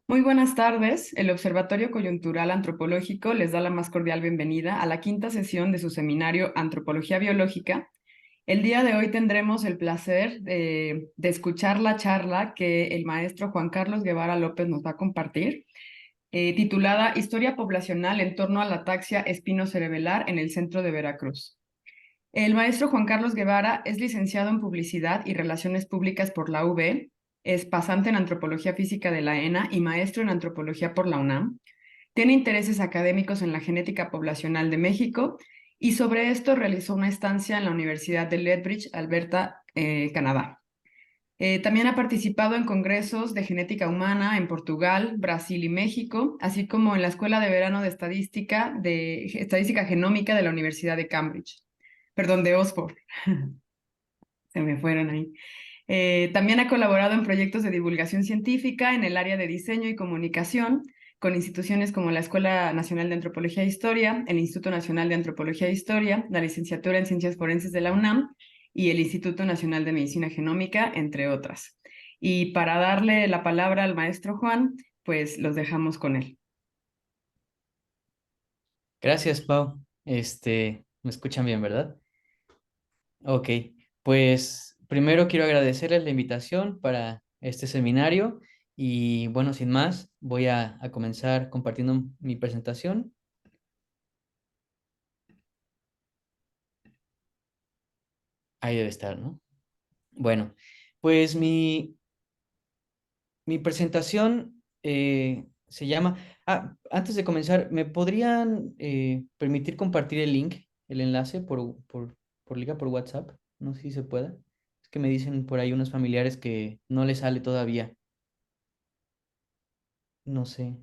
Muy buenas tardes. El Observatorio Coyuntural Antropológico les da la más cordial bienvenida a la quinta sesión de su seminario Antropología Biológica. El día de hoy tendremos el placer de escuchar la charla que el maestro Juan Carlos Guevara López nos va a compartir, titulada Historia poblacional en torno a la ataxia espinocerebelar en el centro de Veracruz. El maestro Juan Carlos Guevara es licenciado en Publicidad y Relaciones Públicas por la UB, es pasante en Antropología Física de la ENA y maestro en Antropología por la UNAM. Tiene intereses académicos en la genética poblacional de México y sobre esto realizó una estancia en la Universidad de Lethbridge, Alberta, Canadá. También ha participado en congresos de genética humana en Portugal, Brasil y México, así como en la Escuela de Verano de Estadística Genómica de la Universidad de Cambridge, perdón, de Oxford. Se me fueron ahí. También ha colaborado en proyectos de divulgación científica en el área de diseño y comunicación con instituciones como la Escuela Nacional de Antropología e Historia, el Instituto Nacional de Antropología e Historia, la Licenciatura en Ciencias Forenses de la UNAM y el Instituto Nacional de Medicina Genómica, entre otras. Y para darle la palabra al maestro Juan, pues los dejamos con él. Gracias, Pau. Me escuchan bien, ¿verdad? Ok, pues primero quiero agradecerles la invitación para este seminario y bueno, sin más, voy a comenzar compartiendo mi presentación. Ahí debe estar, ¿no? Bueno, pues mi presentación se llama... antes de comenzar, ¿me podrían permitir compartir el link, el enlace por liga, por WhatsApp? No sé si se pueda. Es que me dicen por ahí unos familiares que no les sale todavía. No sé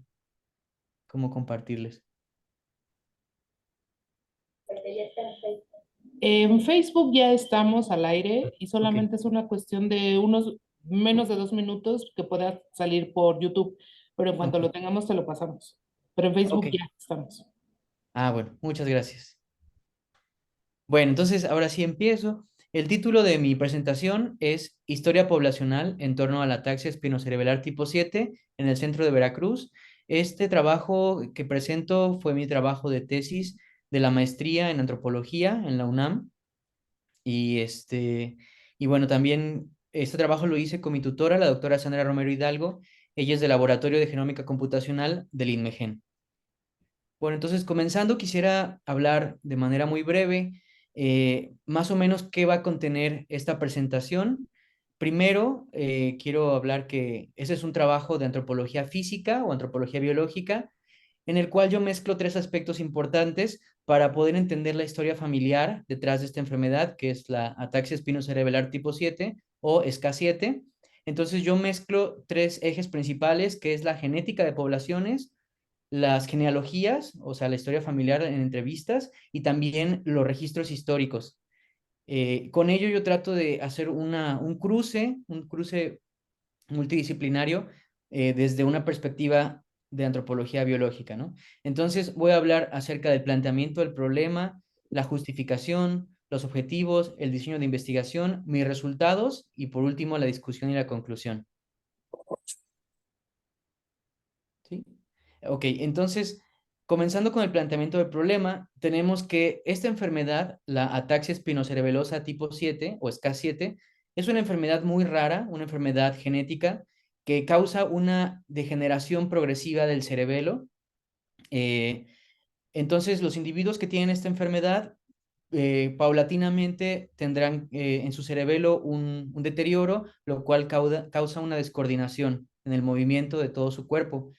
cómo compartirles. En Facebook ya estamos al aire y Ok, solamente es una cuestión de unos menos de 2 minutos que pueda salir por YouTube, pero en cuanto ok, lo tengamos te lo pasamos. Pero en ok. Facebook ya estamos. Bueno, muchas gracias. Bueno, entonces ahora sí empiezo. El título de mi presentación es Historia poblacional en torno a la ataxia espinocerebelar tipo 7 en el centro de Veracruz. Este trabajo que presento fue mi trabajo de tesis de la maestría en antropología en la UNAM. Y, y bueno, también este trabajo lo hice con mi tutora, la doctora Sandra Romero Hidalgo. Ella es del Laboratorio de Genómica Computacional del INMEGEN. Bueno, entonces comenzando, quisiera hablar de manera muy breve, más o menos qué va a contener esta presentación. Primero, quiero hablar que ese es un trabajo de antropología física o antropología biológica, en el cual yo mezclo tres aspectos importantes para poder entender la historia familiar detrás de esta enfermedad, que es la ataxia espinocerebelar tipo 7 o SK7. Entonces yo mezclo tres ejes principales, que es la genética de poblaciones, las genealogías, o sea, la historia familiar en entrevistas, y también los registros históricos. Con ello yo trato de hacer un cruce multidisciplinario desde una perspectiva de antropología biológica, ¿no? Entonces voy a hablar acerca del planteamiento del problema, la justificación, los objetivos, el diseño de investigación, mis resultados y por último la discusión y la conclusión. ¿Sí? Ok, entonces, comenzando con el planteamiento del problema, tenemos que esta enfermedad, la ataxia espinocerebelosa tipo 7 o SK7, es una enfermedad muy rara, una enfermedad genética que causa una degeneración progresiva del cerebelo. Eh, entonces, los individuos que tienen esta enfermedad paulatinamente tendrán en su cerebelo un deterioro, lo cual causa una descoordinación en el movimiento de todo su cuerpo.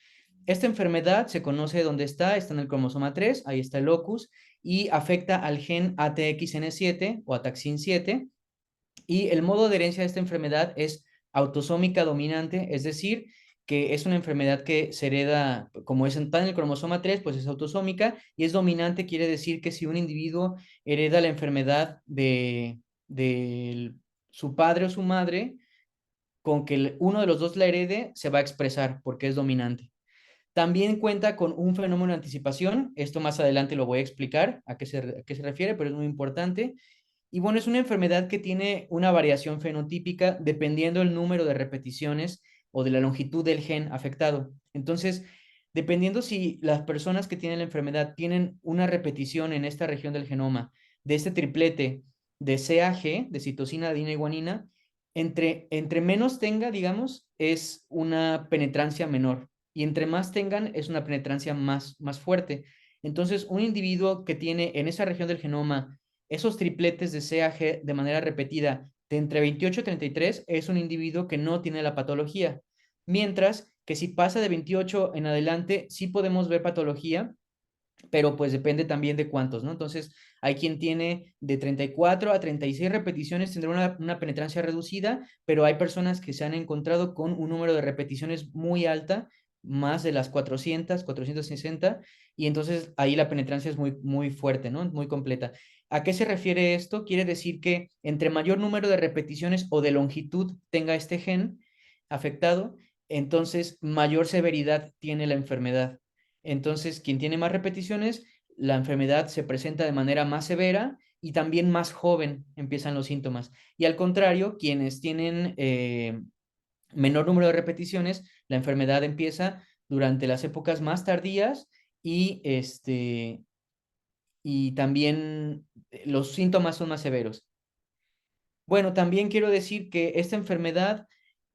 Esta enfermedad se conoce dónde está en el cromosoma 3, ahí está el locus, y afecta al gen ATXN7 o ataxin 7, y el modo de herencia de esta enfermedad es autosómica dominante, es decir, que es una enfermedad que se hereda, como está en el cromosoma 3, pues es autosómica, y es dominante, quiere decir que si un individuo hereda la enfermedad de su padre o su madre, con que uno de los dos la herede, se va a expresar porque es dominante. También cuenta con un fenómeno de anticipación, esto más adelante lo voy a explicar a qué se refiere, pero es muy importante. Y bueno, es una enfermedad que tiene una variación fenotípica dependiendo del número de repeticiones o de la longitud del gen afectado. Entonces, dependiendo si las personas que tienen la enfermedad tienen una repetición en esta región del genoma de este triplete de CAG, de citosina, adenina y guanina, entre menos tenga, digamos, es una penetrancia menor. Y entre más tengan, es una penetrancia más fuerte. Entonces, un individuo que tiene en esa región del genoma esos tripletes de CAG de manera repetida de entre 28 y 33 es un individuo que no tiene la patología. Mientras que si pasa de 28 en adelante, sí podemos ver patología, pero pues depende también de cuántos, ¿no? Entonces, hay quien tiene de 34 a 36 repeticiones, tendrá una penetrancia reducida, pero hay personas que se han encontrado con un número de repeticiones muy alta, más de las 400, 460, y entonces ahí la penetrancia es muy fuerte, ¿no? Muy completa. ¿A qué se refiere esto? Quiere decir que entre mayor número de repeticiones o de longitud tenga este gen afectado, entonces mayor severidad tiene la enfermedad. Entonces, quien tiene más repeticiones, la enfermedad se presenta de manera más severa y también más joven empiezan los síntomas. Y al contrario, quienes tienen menor número de repeticiones, la enfermedad empieza durante las épocas más tardías y, y también los síntomas son más severos. Bueno, también quiero decir que esta enfermedad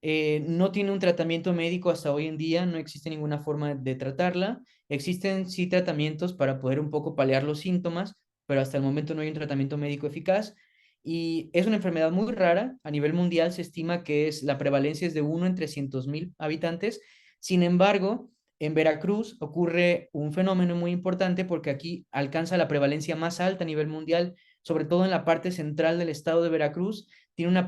no tiene un tratamiento médico hasta hoy en día, no existe ninguna forma de tratarla. Existen sí tratamientos para poder un poco paliar los síntomas, pero hasta el momento no hay un tratamiento médico eficaz. Y es una enfermedad muy rara. A nivel mundial se estima que la prevalencia es de 1 en 300,000 habitantes. Sin embargo, en Veracruz ocurre un fenómeno muy importante porque aquí alcanza la prevalencia más alta a nivel mundial, sobre todo en la parte central del estado de Veracruz. Tiene una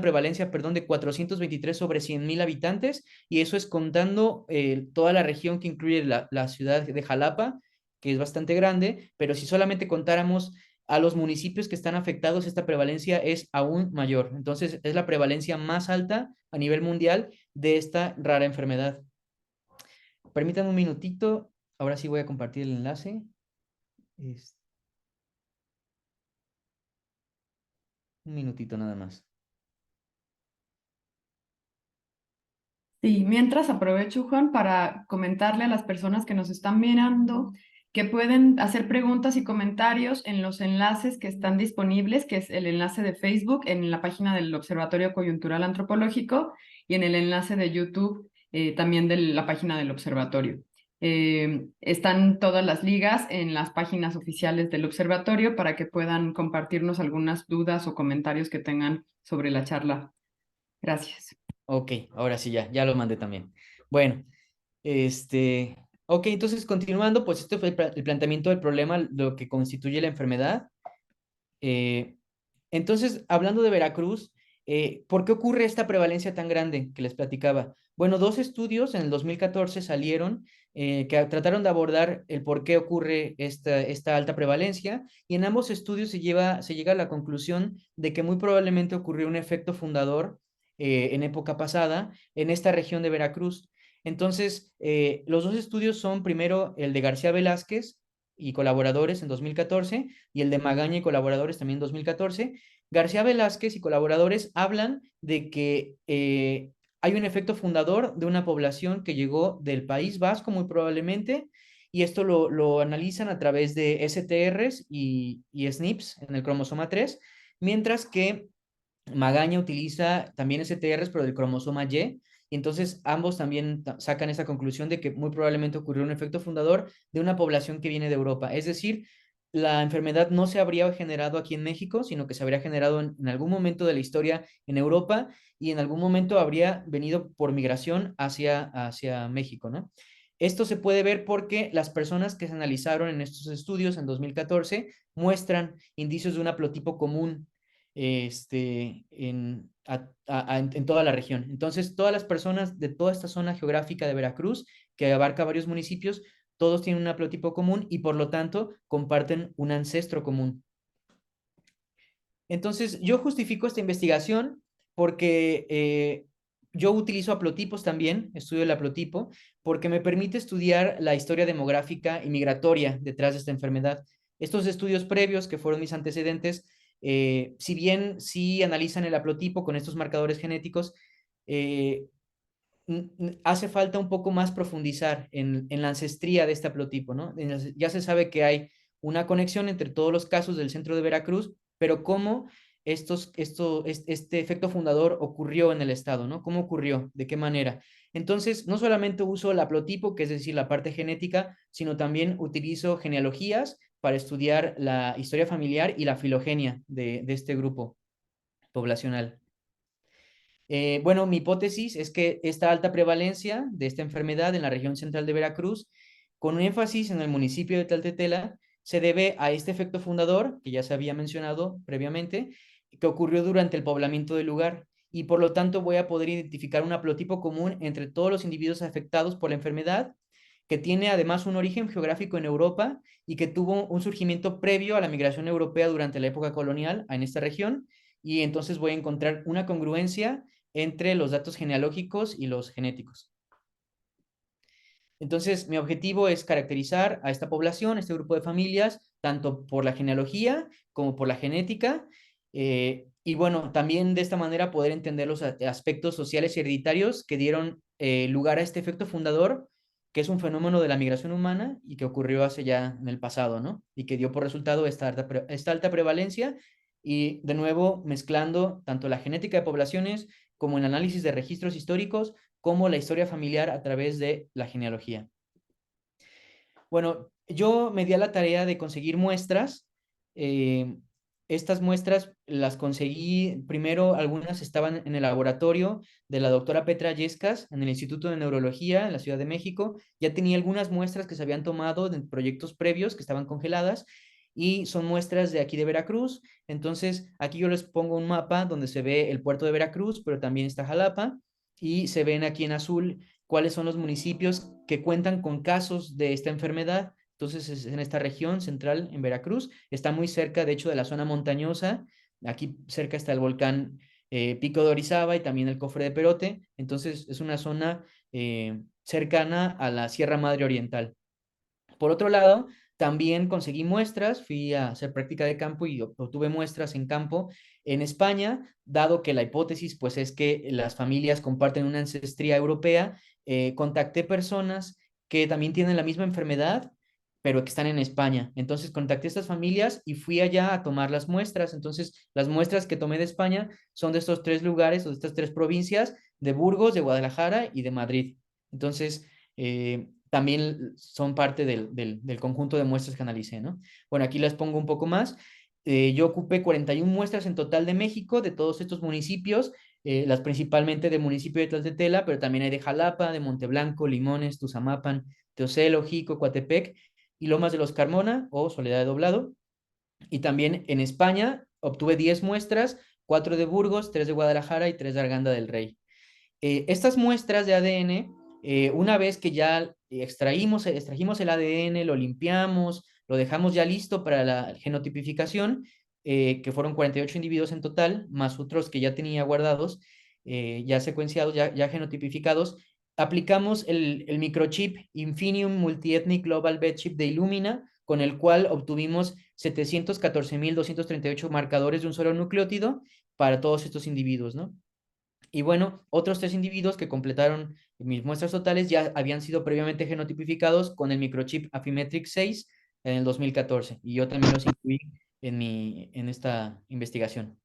prevalencia, perdón, de 423 sobre 100,000 habitantes, y eso es contando toda la región que incluye la ciudad de Jalapa, que es bastante grande, pero si solamente contáramos a los municipios que están afectados, esta prevalencia es aún mayor. Entonces, es la prevalencia más alta a nivel mundial de esta rara enfermedad. Permítanme un minutito, ahora sí voy a compartir el enlace. Este, un minutito nada más. Sí, mientras aprovecho, Juan, para comentarle a las personas que nos están mirando que pueden hacer preguntas y comentarios en los enlaces que están disponibles, que es el enlace de Facebook en la página del Observatorio Coyuntural Antropológico y en el enlace de YouTube también de la página del observatorio. Están todas las ligas en las páginas oficiales del observatorio para que puedan compartirnos algunas dudas o comentarios que tengan sobre la charla. Gracias. Ok, ahora sí ya lo mandé también. Bueno, ok, entonces continuando, pues este fue el planteamiento del problema, lo que constituye la enfermedad. Eh, entonces, hablando de Veracruz, ¿por qué ocurre esta prevalencia tan grande que les platicaba? Bueno, dos estudios en el 2014 salieron que trataron de abordar el por qué ocurre esta alta prevalencia, y en ambos estudios se llega a la conclusión de que muy probablemente ocurrió un efecto fundador en época pasada en esta región de Veracruz. Entonces, los dos estudios son primero el de García Velázquez y colaboradores en 2014 y el de Magaña y colaboradores también en 2014. García Velázquez y colaboradores hablan de que hay un efecto fundador de una población que llegó del País Vasco muy probablemente, y esto lo analizan a través de STRs y SNPs en el cromosoma 3, mientras que Magaña utiliza también STRs, pero del cromosoma Y, y entonces ambos también sacan esa conclusión de que muy probablemente ocurrió un efecto fundador de una población que viene de Europa. Es decir, la enfermedad no se habría generado aquí en México, sino que se habría generado en algún momento de la historia en Europa, y en algún momento habría venido por migración hacia México, ¿no? Esto se puede ver porque las personas que se analizaron en estos estudios en 2014 muestran indicios de un haplotipo común en toda la región. Entonces, todas las personas de toda esta zona geográfica de Veracruz, que abarca varios municipios, todos tienen un haplotipo común y por lo tanto comparten un ancestro común. Entonces, yo justifico esta investigación porque yo utilizo haplotipos también, estudio el haplotipo, porque me permite estudiar la historia demográfica y migratoria detrás de esta enfermedad. Estos estudios previos, que fueron mis antecedentes, si bien sí analizan el haplotipo con estos marcadores genéticos, hace falta un poco más profundizar en la ancestría de este haplotipo, ¿no? Ya se sabe que hay una conexión entre todos los casos del centro de Veracruz, pero cómo este efecto fundador ocurrió en el estado, ¿no? ¿Cómo ocurrió? ¿De qué manera? Entonces, no solamente uso el haplotipo, que es decir, la parte genética, sino también utilizo genealogías para estudiar la historia familiar y la filogenia de este grupo poblacional. Bueno, mi hipótesis es que esta alta prevalencia de esta enfermedad en la región central de Veracruz, con un énfasis en el municipio de Tlaltetela, se debe a este efecto fundador, que ya se había mencionado previamente, que ocurrió durante el poblamiento del lugar, y por lo tanto voy a poder identificar un haplotipo común entre todos los individuos afectados por la enfermedad, que tiene además un origen geográfico en Europa y que tuvo un surgimiento previo a la migración europea durante la época colonial en esta región, y entonces voy a encontrar una congruencia entre los datos genealógicos y los genéticos. Entonces, mi objetivo es caracterizar a esta población, este grupo de familias, tanto por la genealogía como por la genética, y bueno, también de esta manera poder entender los aspectos sociales y hereditarios que dieron lugar a este efecto fundador, que es un fenómeno de la migración humana y que ocurrió hace ya en el pasado, ¿no? Y que dio por resultado esta alta prevalencia, y de nuevo mezclando tanto la genética de poblaciones como el análisis de registros históricos, como la historia familiar a través de la genealogía. Bueno, yo me di a la tarea de conseguir muestras. eh, Estas muestras las conseguí, primero algunas estaban en el laboratorio de la doctora Petra Yescas en el Instituto de Neurología en la Ciudad de México. Ya tenía algunas muestras que se habían tomado de proyectos previos que estaban congeladas, y son muestras de aquí de Veracruz. Entonces, aquí yo les pongo un mapa donde se ve el puerto de Veracruz, pero también está Jalapa, y se ven aquí en azul cuáles son los municipios que cuentan con casos de esta enfermedad. Entonces, es en esta región central, en Veracruz, está muy cerca, de hecho, de la zona montañosa. Aquí cerca está el volcán Pico de Orizaba y también el Cofre de Perote. Entonces, es una zona cercana a la Sierra Madre Oriental. Por otro lado, también conseguí muestras, fui a hacer práctica de campo y obtuve muestras en campo en España, dado que la hipótesis pues es que las familias comparten una ancestría europea. Contacté personas que también tienen la misma enfermedad, pero que están en España. Entonces contacté a estas familias y fui allá a tomar las muestras. Entonces, las muestras que tomé de España son de estos tres lugares o de estas tres provincias, de Burgos, de Guadalajara y de Madrid. Entonces, también son parte del conjunto de muestras que analicé, ¿no? Bueno, aquí las pongo un poco más. Yo ocupé 41 muestras en total de México, de todos estos municipios, las principalmente del municipio de Tlaltetela, pero también hay de Jalapa, de Monteblanco, Limones, Tuzamapan, Teocelo, Jico, Coatepec y Lomas de los Carmona o Soledad de Doblado. Y también en España obtuve 10 muestras, 4 de Burgos, 3 de Guadalajara y 3 de Arganda del Rey. Estas muestras de ADN, una vez que ya extrajimos el ADN, lo limpiamos, lo dejamos ya listo para la genotipificación, que fueron 48 individuos en total, más otros que ya tenía guardados, ya secuenciados, ya genotipificados, aplicamos el microchip Infinium Multiethnic Global Bed Chip de Illumina, con el cual obtuvimos 714.238 marcadores de un solo nucleótido para todos estos individuos, ¿no? Y bueno, otros 3 individuos que completaron mis muestras totales ya habían sido previamente genotipificados con el microchip Affymetrix 6 en el 2014, y yo también los incluí en esta investigación.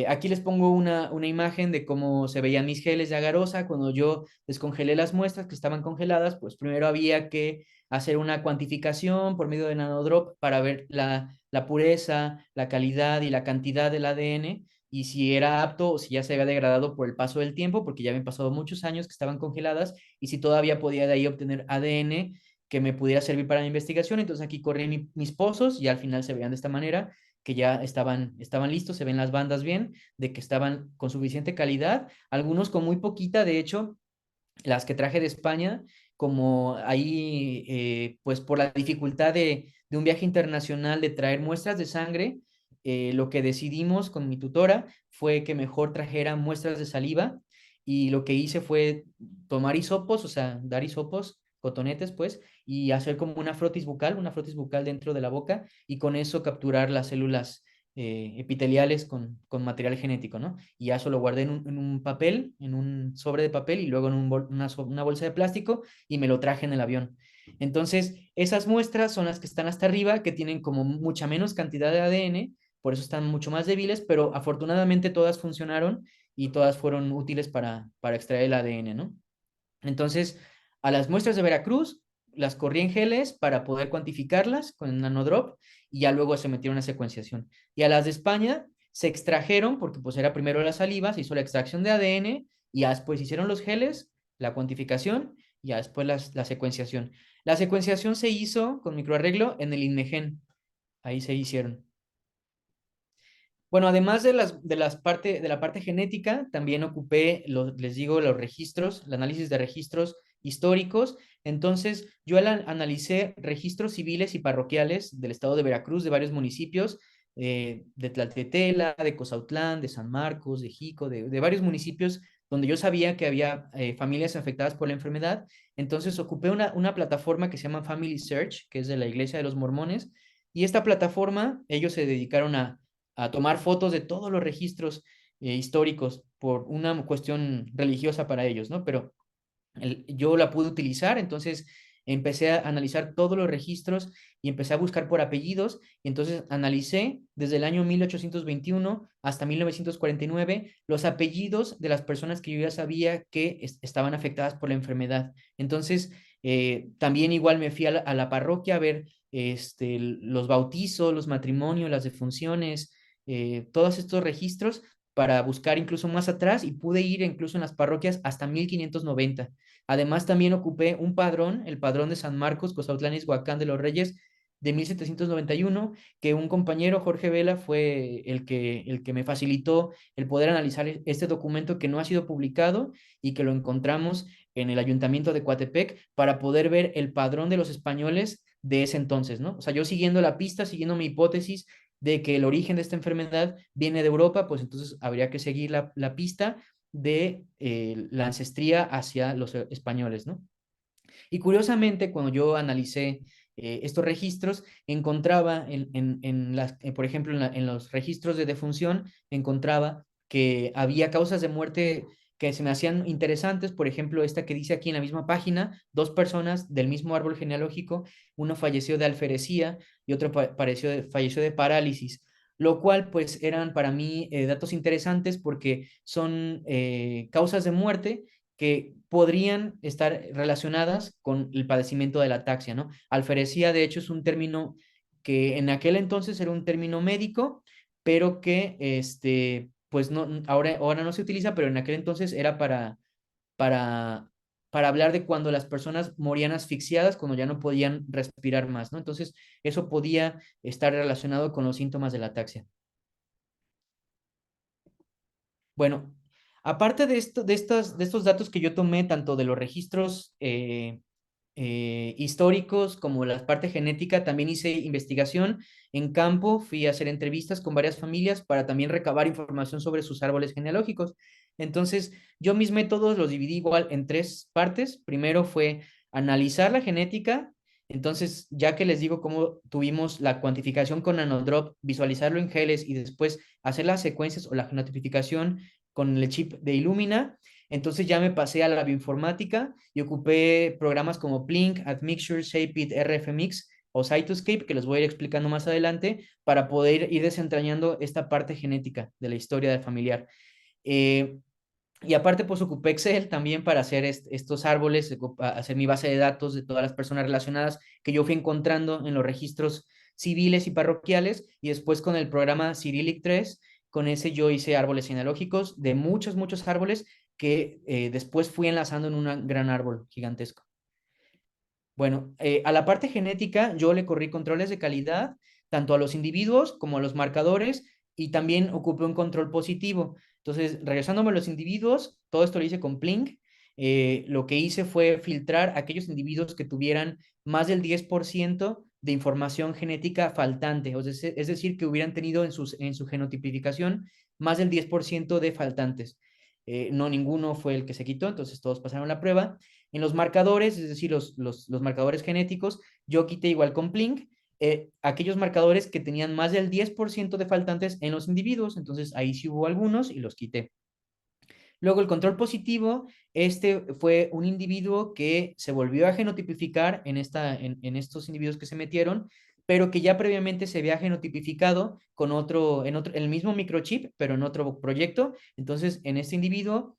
Aquí les pongo una imagen de cómo se veían mis geles de agarosa cuando yo descongelé las muestras que estaban congeladas. Pues primero había que hacer una cuantificación por medio de nanodrop para ver la pureza, la calidad y la cantidad del ADN, y si era apto o si ya se había degradado por el paso del tiempo, porque ya habían pasado muchos años que estaban congeladas, y si todavía podía de ahí obtener ADN que me pudiera servir para la investigación. Entonces aquí corrí mis pozos y al final se veían de esta manera, que ya estaban listos. Se ven las bandas bien, de que estaban con suficiente calidad, algunos con muy poquita. De hecho, las que traje de España, como ahí, pues por la dificultad de un viaje internacional de traer muestras de sangre, lo que decidimos con mi tutora fue que mejor trajera muestras de saliva, y lo que hice fue tomar hisopos, o sea, dar hisopos, cotonetes, pues, y hacer como una frotis bucal dentro de la boca, y con eso capturar las células epiteliales con material genético, ¿no? Y ya eso lo guardé en un papel, en un sobre de papel y luego en una bolsa de plástico y me lo traje en el avión. Entonces, esas muestras son las que están hasta arriba, que tienen como mucha menos cantidad de ADN, por eso están mucho más débiles, pero afortunadamente todas funcionaron y todas fueron útiles para extraer el ADN, ¿no? Entonces, a las muestras de Veracruz las corrí en geles para poder cuantificarlas con el nanodrop y ya luego se metieron a secuenciación. Y a las de España se extrajeron, porque pues era primero la saliva, se hizo la extracción de ADN y ya después hicieron los geles, la cuantificación y ya después la secuenciación. La secuenciación se hizo con microarreglo en el INMEGEN. Ahí se hicieron. Bueno, además de la parte genética, también ocupé, les digo, los registros, el análisis de registros históricos. Entonces, yo analicé registros civiles y parroquiales del estado de Veracruz, de varios municipios, de Tlaltetela, de Cozautlán, de San Marcos, de Jico, de varios municipios donde yo sabía que había familias afectadas por la enfermedad. Entonces, ocupé una plataforma que se llama Family Search, que es de la Iglesia de los Mormones, y esta plataforma, ellos se dedicaron a tomar fotos de todos los registros históricos por una cuestión religiosa para ellos, ¿no? Pero yo la pude utilizar, entonces empecé a analizar todos los registros y empecé a buscar por apellidos, y entonces analicé desde el año 1821 hasta 1949 los apellidos de las personas que yo ya sabía que estaban afectadas por la enfermedad. Entonces, también igual me fui a la parroquia a ver los bautizos, los matrimonios, las defunciones, todos estos registros para buscar incluso más atrás y pude ir incluso en las parroquias hasta 1590. Además, también ocupé un padrón, el padrón de San Marcos, Cozautlán y Huacán de los Reyes de 1791, que un compañero, Jorge Vela, fue el que me facilitó el poder analizar este documento que no ha sido publicado y que lo encontramos en el ayuntamiento de Coatepec para poder ver el padrón de los españoles de ese entonces, ¿no? O sea, yo siguiendo la pista, siguiendo mi hipótesis de que el origen de esta enfermedad viene de Europa, pues entonces habría que seguir la pista de la ancestría hacia los españoles, ¿no? Y curiosamente, cuando yo analicé estos registros, encontraba por ejemplo, en los registros de defunción, encontraba que había causas de muerte que se me hacían interesantes, por ejemplo, esta que dice aquí en la misma página, dos personas del mismo árbol genealógico, uno falleció de alferecía y otro falleció de parálisis, lo cual pues eran para mí datos interesantes porque son causas de muerte que podrían estar relacionadas con el padecimiento de la ataxia, ¿no? Alferecía, de hecho, es un término que en aquel entonces era un término médico, pero que, pues no, ahora no se utiliza, pero en aquel entonces era para, para hablar de cuando las personas morían asfixiadas, cuando ya no podían respirar más, ¿no? Entonces, eso podía estar relacionado con los síntomas de la ataxia. Bueno, aparte de esto, de estos datos que yo tomé, tanto de los registros históricos como la parte genética, también hice investigación en campo, fui a hacer entrevistas con varias familias para también recabar información sobre sus árboles genealógicos. Entonces, yo mis métodos los dividí igual en tres partes. Primero fue analizar la genética. Entonces, ya que les digo cómo tuvimos la cuantificación con Nanodrop, visualizarlo en geles y después hacer las secuencias o la genotipificación con el chip de Illumina, entonces ya me pasé a la bioinformática y ocupé programas como Blink, Admixture, Shapeit, RFMix o Cytoscape, que les voy a ir explicando más adelante, para poder ir desentrañando esta parte genética de la historia del familiar. Y aparte, pues ocupé Excel también para hacer estos árboles, hacer mi base de datos de todas las personas relacionadas que yo fui encontrando en los registros civiles y parroquiales. Y después con el programa Cyrillic 3, con ese yo hice árboles genealógicos de muchos, muchos árboles que después fui enlazando en un gran árbol gigantesco. Bueno, a la parte genética yo le corrí controles de calidad, tanto a los individuos como a los marcadores, y también ocupé un control positivo. Entonces, regresándome a los individuos, todo esto lo hice con Plink. Lo que hice fue filtrar aquellos individuos que tuvieran más del 10% de información genética faltante, es decir, que hubieran tenido en su genotipificación más del 10% de faltantes. No, ninguno fue el que se quitó, entonces todos pasaron la prueba. En los marcadores, es decir, los marcadores genéticos, yo quité igual con Plink aquellos marcadores que tenían más del 10% de faltantes en los individuos. Entonces ahí sí hubo algunos y los quité. Luego el control positivo, este fue un individuo que se volvió a genotipificar en estos individuos que se metieron, pero que ya previamente se había genotipificado con en el mismo microchip, pero en otro proyecto. Entonces, en este individuo,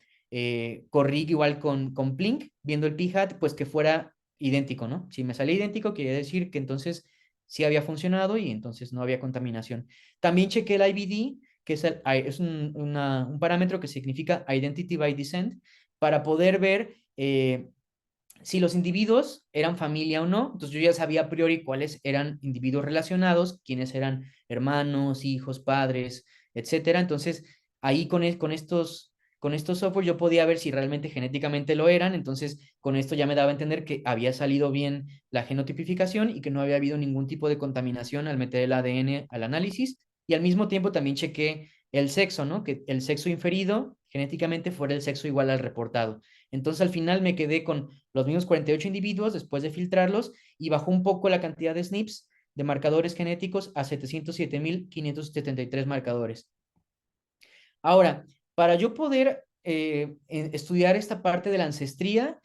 corrí igual con Plink, viendo el p-hat, pues que fuera idéntico, ¿no? Si me salía idéntico, quería decir que entonces sí había funcionado y entonces no había contaminación. También chequé el IBD, que es un parámetro que significa Identity by Descent, para poder ver si los individuos eran familia o no. Entonces yo ya sabía a priori cuáles eran individuos relacionados, quiénes eran hermanos, hijos, padres, etcétera. Entonces ahí con estos software yo podía ver si realmente genéticamente lo eran. Entonces con esto ya me daba a entender que había salido bien la genotipificación y que no había habido ningún tipo de contaminación al meter el ADN al análisis. Y al mismo tiempo también chequé el sexo, ¿no? Que el sexo inferido genéticamente fuera el sexo igual al reportado. Entonces al final me quedé con los mismos 48 individuos después de filtrarlos y bajó un poco la cantidad de SNPs de marcadores genéticos a 707.573 marcadores. Ahora, para yo poder estudiar esta parte de la ancestría,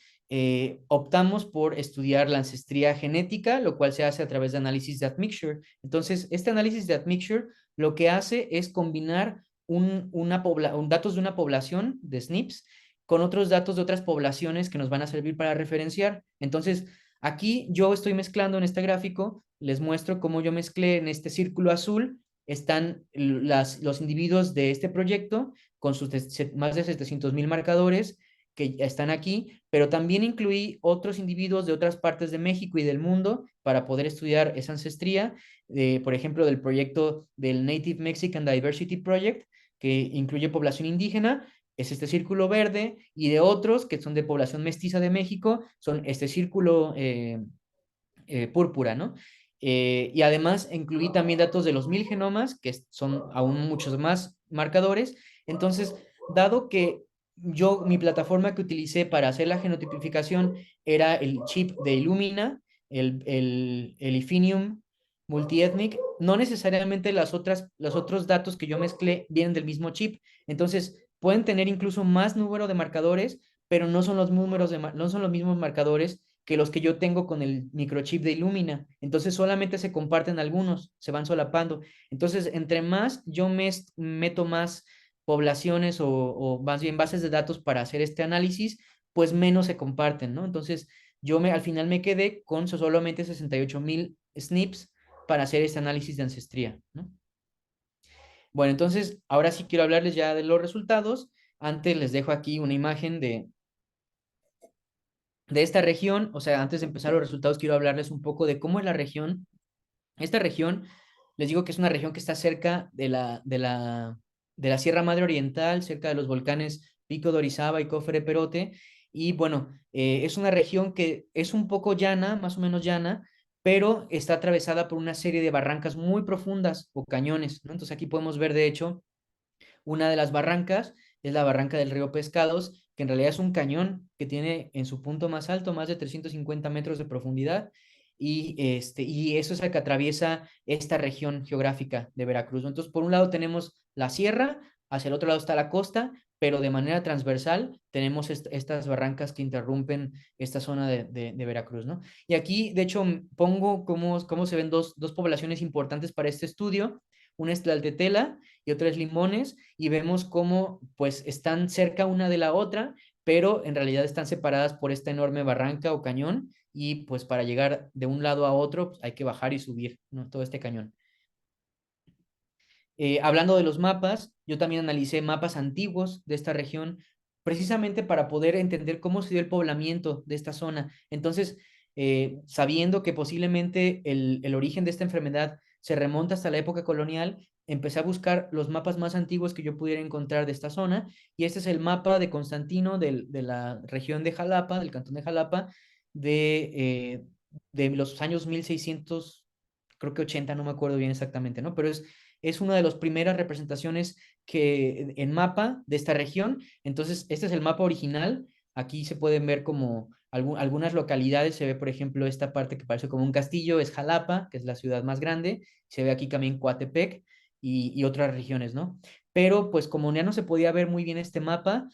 optamos por estudiar la ancestría genética, lo cual se hace a través de análisis de admixture. Entonces, este análisis de admixture lo que hace es combinar datos de una población de SNPs con otros datos de otras poblaciones que nos van a servir para referenciar. Entonces, aquí yo estoy mezclando en este gráfico, les muestro cómo yo mezclé en este círculo azul están los individuos de este proyecto con sus más de 700.000 marcadores que están aquí, pero también incluí otros individuos de otras partes de México y del mundo para poder estudiar esa ancestría, por ejemplo, del proyecto del Native Mexican Diversity Project, que incluye población indígena, es este círculo verde, y de otros que son de población mestiza de México, son este círculo púrpura, ¿no? Y además incluí también datos de los 1000 genomas, que son aún muchos más marcadores. Entonces, dado que mi plataforma que utilicé para hacer la genotipificación era el chip de Illumina, el Infinium Multiethnic, no necesariamente los otros datos que yo mezclé vienen del mismo chip. Entonces, pueden tener incluso más número de marcadores, pero no son no son los mismos marcadores que los que yo tengo con el microchip de Illumina. Entonces solamente se comparten algunos, se van solapando. Entonces, entre más yo meto más poblaciones o más bien bases de datos para hacer este análisis, pues menos se comparten, ¿no? Entonces, al final me quedé con solamente 68.000 SNPs para hacer este análisis de ancestría, ¿no? Bueno, entonces, ahora sí quiero hablarles ya de los resultados. Antes les dejo aquí una imagen de esta región. O sea, antes de empezar los resultados, quiero hablarles un poco de cómo es la región. Esta región, les digo que es una región que está cerca de la Sierra Madre Oriental, cerca de los volcanes Pico de Orizaba y Cofre Perote. Y bueno, es una región que es un poco llana, más o menos llana, pero está atravesada por una serie de barrancas muy profundas o cañones, ¿no? Entonces aquí podemos ver, de hecho, una de las barrancas es la barranca del río Pescados, que en realidad es un cañón que tiene en su punto más alto más de 350 metros de profundidad. Y eso es el que atraviesa esta región geográfica de Veracruz, ¿no? Entonces, por un lado tenemos la sierra, hacia el otro lado está la costa, pero de manera transversal tenemos estas barrancas que interrumpen esta zona de Veracruz, ¿no? Y aquí, de hecho, pongo cómo se ven dos poblaciones importantes para este estudio. Una es Tlaltetela y otra es Limones, y vemos cómo pues están cerca una de la otra, pero en realidad están separadas por esta enorme barranca o cañón, y pues para llegar de un lado a otro pues, hay que bajar y subir, ¿no? Todo este cañón. Hablando de los mapas, yo también analicé mapas antiguos de esta región, precisamente para poder entender cómo se dio el poblamiento de esta zona. Entonces, sabiendo que posiblemente el origen de esta enfermedad se remonta hasta la época colonial, empecé a buscar los mapas más antiguos que yo pudiera encontrar de esta zona, y este es el mapa de Constantino de la región de Jalapa, del cantón de Jalapa, de los años 1600, creo que 80, no me acuerdo bien exactamente, ¿no? Pero es una de las primeras representaciones en mapa de esta región. Entonces, este es el mapa original Aquí se pueden ver como algunas localidades. Se ve, por ejemplo, esta parte que parece como un castillo, es Jalapa, que es la ciudad más grande. Se ve aquí también Coatepec y otras regiones, ¿no? Pero pues como ya no se podía ver muy bien este mapa,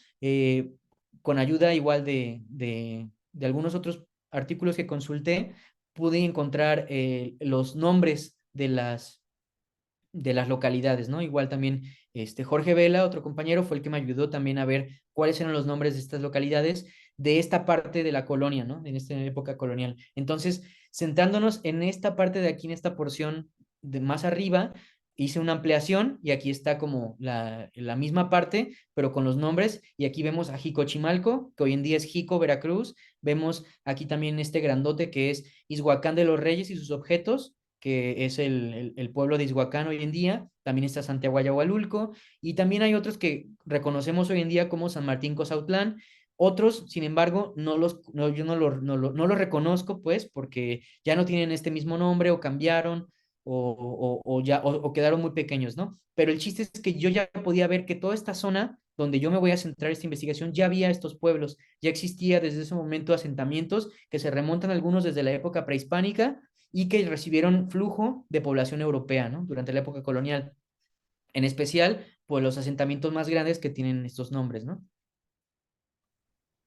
con ayuda igual de algunos otros artículos que consulté, pude encontrar los nombres de las localidades, ¿no? Igual también Jorge Vela, otro compañero, fue el que me ayudó también a ver cuáles eran los nombres de estas localidades de esta parte de la colonia, ¿no? En esta época colonial. Entonces, centrándonos en esta parte de aquí, en esta porción de más arriba, hice una ampliación y aquí está como la misma parte, pero con los nombres. Y aquí vemos a Jicochimalco, que hoy en día es Jico, Veracruz. Vemos aquí también este grandote que es Izhuacán de los Reyes y sus objetos, que es el pueblo de Izhuacán hoy en día. También está Santiago Ayahualulco, y también hay otros que reconocemos hoy en día como San Martín Cozautlán. Otros, sin embargo, yo no los reconozco, pues, porque ya no tienen este mismo nombre o cambiaron o quedaron muy pequeños, ¿no? Pero el chiste es que yo ya podía ver que toda esta zona donde yo me voy a centrar esta investigación, ya había estos pueblos, ya existía desde ese momento asentamientos que se remontan algunos desde la época prehispánica y que recibieron flujo de población europea, ¿no? Durante la época colonial. En especial, pues los asentamientos más grandes que tienen estos nombres, ¿no?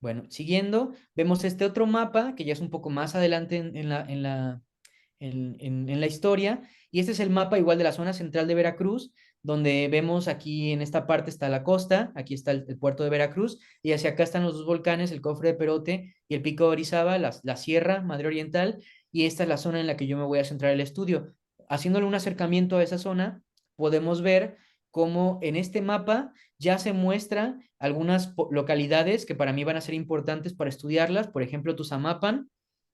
Bueno, siguiendo, vemos este otro mapa que ya es un poco más adelante en la historia, y este es el mapa igual de la zona central de Veracruz, donde vemos aquí en esta parte está la costa, aquí está el puerto de Veracruz, y hacia acá están los dos volcanes, el Cofre de Perote y el Pico de Orizaba, la Sierra Madre Oriental, y esta es la zona en la que yo me voy a centrar el estudio. Haciéndole un acercamiento a esa zona, podemos ver cómo en este mapa ya se muestra algunas localidades que para mí van a ser importantes para estudiarlas, por ejemplo, Tuzamapan,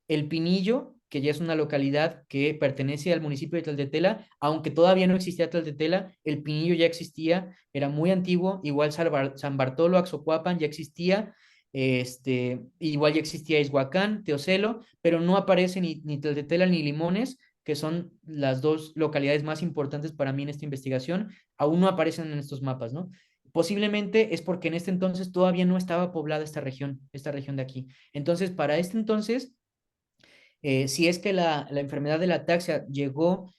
El Pinillo, que ya es una localidad que pertenece al municipio de Tlaltetela, aunque todavía no existía Tlaltetela, El Pinillo ya existía, era muy antiguo. Igual San Bartolo, Axocuapan ya existía, igual ya existía Izhuacán, Teocelo, pero no aparece ni Tlaltetela ni Limones, que son las dos localidades más importantes para mí en esta investigación. Aún no aparecen en estos mapas, ¿no? Posiblemente es porque en este entonces todavía no estaba poblada esta región de aquí. Entonces, para este entonces, si es que la enfermedad de la ataxia llegó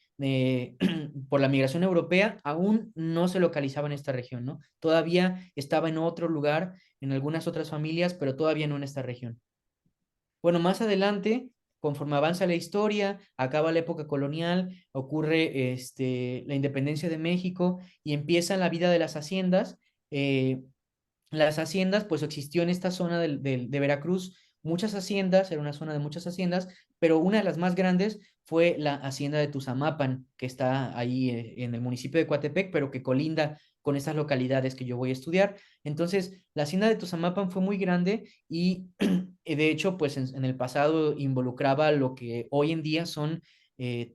por la migración europea, aún no se localizaba en esta región, ¿no? Todavía estaba en otro lugar, en algunas otras familias, pero todavía no en esta región. Bueno, más adelante, conforme avanza la historia, acaba la época colonial, ocurre la independencia de México y empieza la vida de las haciendas. eh, las haciendas, pues existió en esta zona de Veracruz muchas haciendas, era una zona de muchas haciendas, pero una de las más grandes fue la hacienda de Tuzamapan, que está ahí en el municipio de Coatepec, pero que colinda con estas localidades que yo voy a estudiar. Entonces, la hacienda de Tuzamapan fue muy grande y de hecho, pues en el pasado involucraba lo que hoy en día son eh,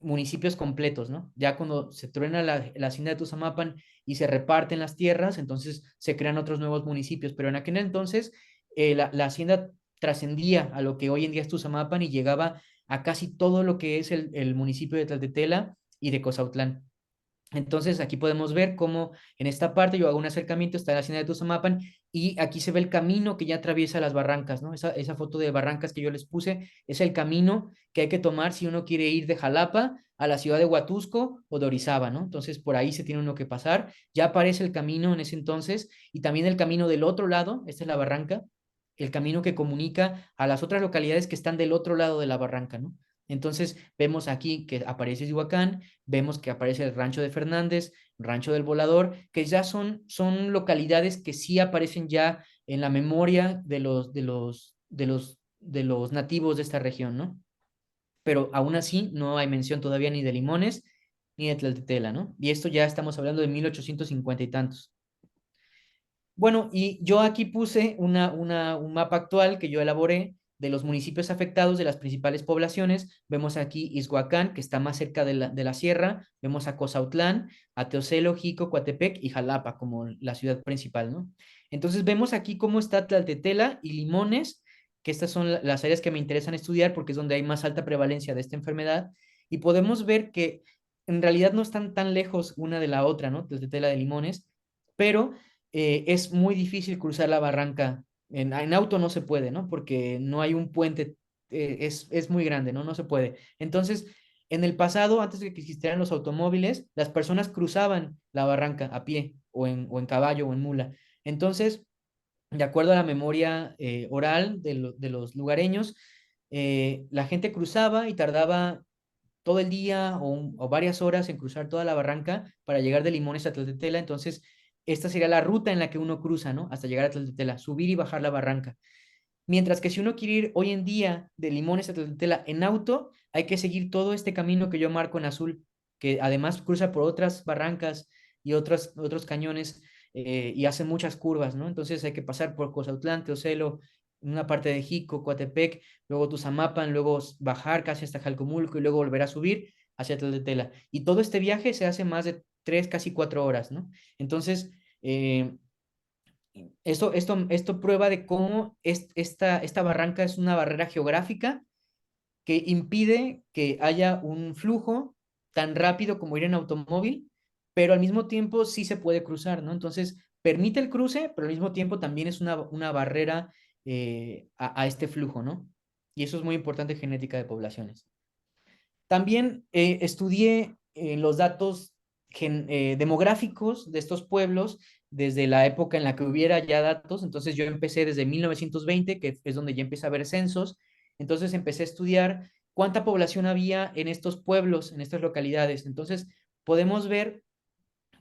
municipios completos, ¿no? Ya cuando se truena la hacienda de Tuzamapan y se reparten las tierras, entonces se crean otros nuevos municipios, pero en aquel entonces la hacienda trascendía a lo que hoy en día es Tuzamapan y llegaba a casi todo lo que es el municipio de Tlaltetela y de Cozautlán. Entonces aquí podemos ver cómo en esta parte yo hago un acercamiento, está la hacienda de Tuzamapan y aquí se ve el camino que ya atraviesa las barrancas, ¿no? Esa foto de barrancas que yo les puse es el camino que hay que tomar si uno quiere ir de Jalapa a la ciudad de Huatusco o de Orizaba, ¿no? Entonces por ahí se tiene uno que pasar. Ya aparece el camino en ese entonces y también el camino del otro lado, esta es la barranca, el camino que comunica a las otras localidades que están del otro lado de la barranca, ¿no? Entonces vemos aquí que aparece Izhuacán, vemos que aparece el Rancho de Fernández, Rancho del Volador, que ya son localidades que sí aparecen ya en la memoria de los nativos de esta región, ¿no? Pero aún así no hay mención todavía ni de Limones ni de Tlaltetela, ¿no? Y esto ya estamos hablando de 1850 y tantos. Bueno, y yo aquí puse un mapa actual que yo elaboré de los municipios afectados de las principales poblaciones. Vemos aquí Izhuacán, que está más cerca de la sierra. Vemos a Cozautlán, a Teocelo, Jico, Coatepec y Jalapa como la ciudad principal, ¿no? Entonces vemos aquí cómo está Tlaltetela y Limones, que estas son las áreas que me interesan estudiar porque es donde hay más alta prevalencia de esta enfermedad. Y podemos ver que en realidad no están tan lejos una de la otra, ¿no? Tlaltetela de Limones, pero es muy difícil cruzar la barranca En auto no se puede, ¿no? Porque no hay un puente, es muy grande, ¿no? No se puede. Entonces, en el pasado, antes de que existieran los automóviles, las personas cruzaban la barranca a pie o en caballo o en mula. Entonces, de acuerdo a la memoria oral de los lugareños, la gente cruzaba y tardaba todo el día o varias horas en cruzar toda la barranca para llegar de Limones a Tlaltetela. Entonces, esta sería la ruta en la que uno cruza, ¿no? Hasta llegar a Tlaltetela, subir y bajar la barranca. Mientras que si uno quiere ir hoy en día de Limones a Tlaltetela en auto, hay que seguir todo este camino que yo marco en azul, que además cruza por otras barrancas y otros cañones y hace muchas curvas, ¿no? Entonces hay que pasar por Cozautlán, Teocelo, una parte de Jico, Coatepec, luego Tuzamapan, luego bajar casi hasta Jalcomulco y luego volver a subir hacia Tlaltetela. Y todo este viaje se hace más de 3, casi 4 horas, ¿no? Entonces, esto prueba de cómo esta barranca es una barrera geográfica que impide que haya un flujo tan rápido como ir en automóvil, pero al mismo tiempo sí se puede cruzar, ¿no? Entonces, permite el cruce, pero al mismo tiempo también es una barrera a este flujo, ¿no? Y eso es muy importante en genética de poblaciones. También estudié los datos demográficos de estos pueblos desde la época en la que hubiera ya datos. Entonces yo empecé desde 1920, que es donde ya empieza a haber censos. Entonces empecé a estudiar cuánta población había en estos pueblos, en estas localidades. Entonces podemos ver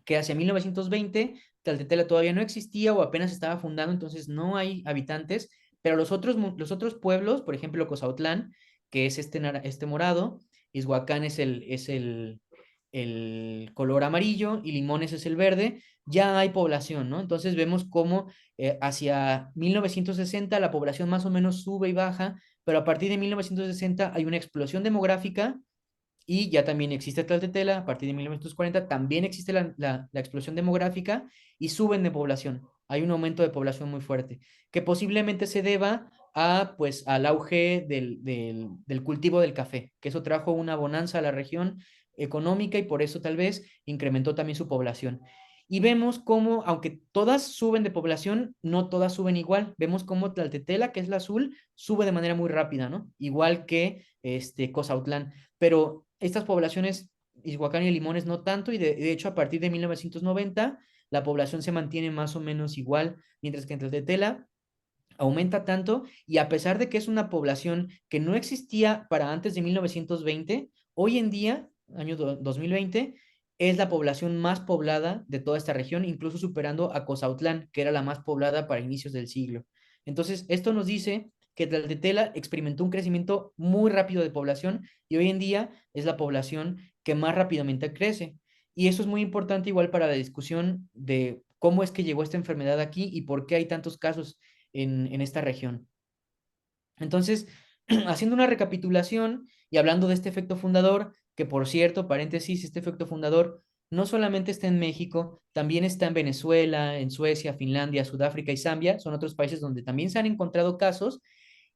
que hacia 1920 Tlaltetela todavía no existía o apenas estaba fundando, entonces no hay habitantes, pero los otros pueblos, por ejemplo, Cozautlán, que es este morado, Izhuacán es el color amarillo y Limones es el verde, ya hay población, ¿no? Entonces vemos cómo hacia 1960 la población más o menos sube y baja, pero a partir de 1960 hay una explosión demográfica y ya también existe Tlaltetela, a partir de 1940 también existe la explosión demográfica y suben de población. Hay un aumento de población muy fuerte, que posiblemente se deba pues, al auge del cultivo del café, que eso trajo una bonanza a la región económica y por eso tal vez incrementó también su población. Y vemos cómo, aunque todas suben de población, no todas suben igual. Vemos cómo Tlaltetela, que es la azul, sube de manera muy rápida, ¿no? Igual que Cozautlán. Pero estas poblaciones, Izhuacán y Limones, no tanto, y de hecho a partir de 1990 la población se mantiene más o menos igual, mientras que en Tlaltetela aumenta tanto, y a pesar de que es una población que no existía para antes de 1920, hoy en día, año 2020, es la población más poblada de toda esta región, incluso superando a Cozautlán, que era la más poblada para inicios del siglo. Entonces, esto nos dice que Tlaltetela experimentó un crecimiento muy rápido de población y hoy en día es la población que más rápidamente crece. Y eso es muy importante igual para la discusión de cómo es que llegó esta enfermedad aquí y por qué hay tantos casos en esta región. Entonces, haciendo una recapitulación y hablando de este efecto fundador, que por cierto, paréntesis, este efecto fundador no solamente está en México, también está en Venezuela, en Suecia, Finlandia, Sudáfrica y Zambia, son otros países donde también se han encontrado casos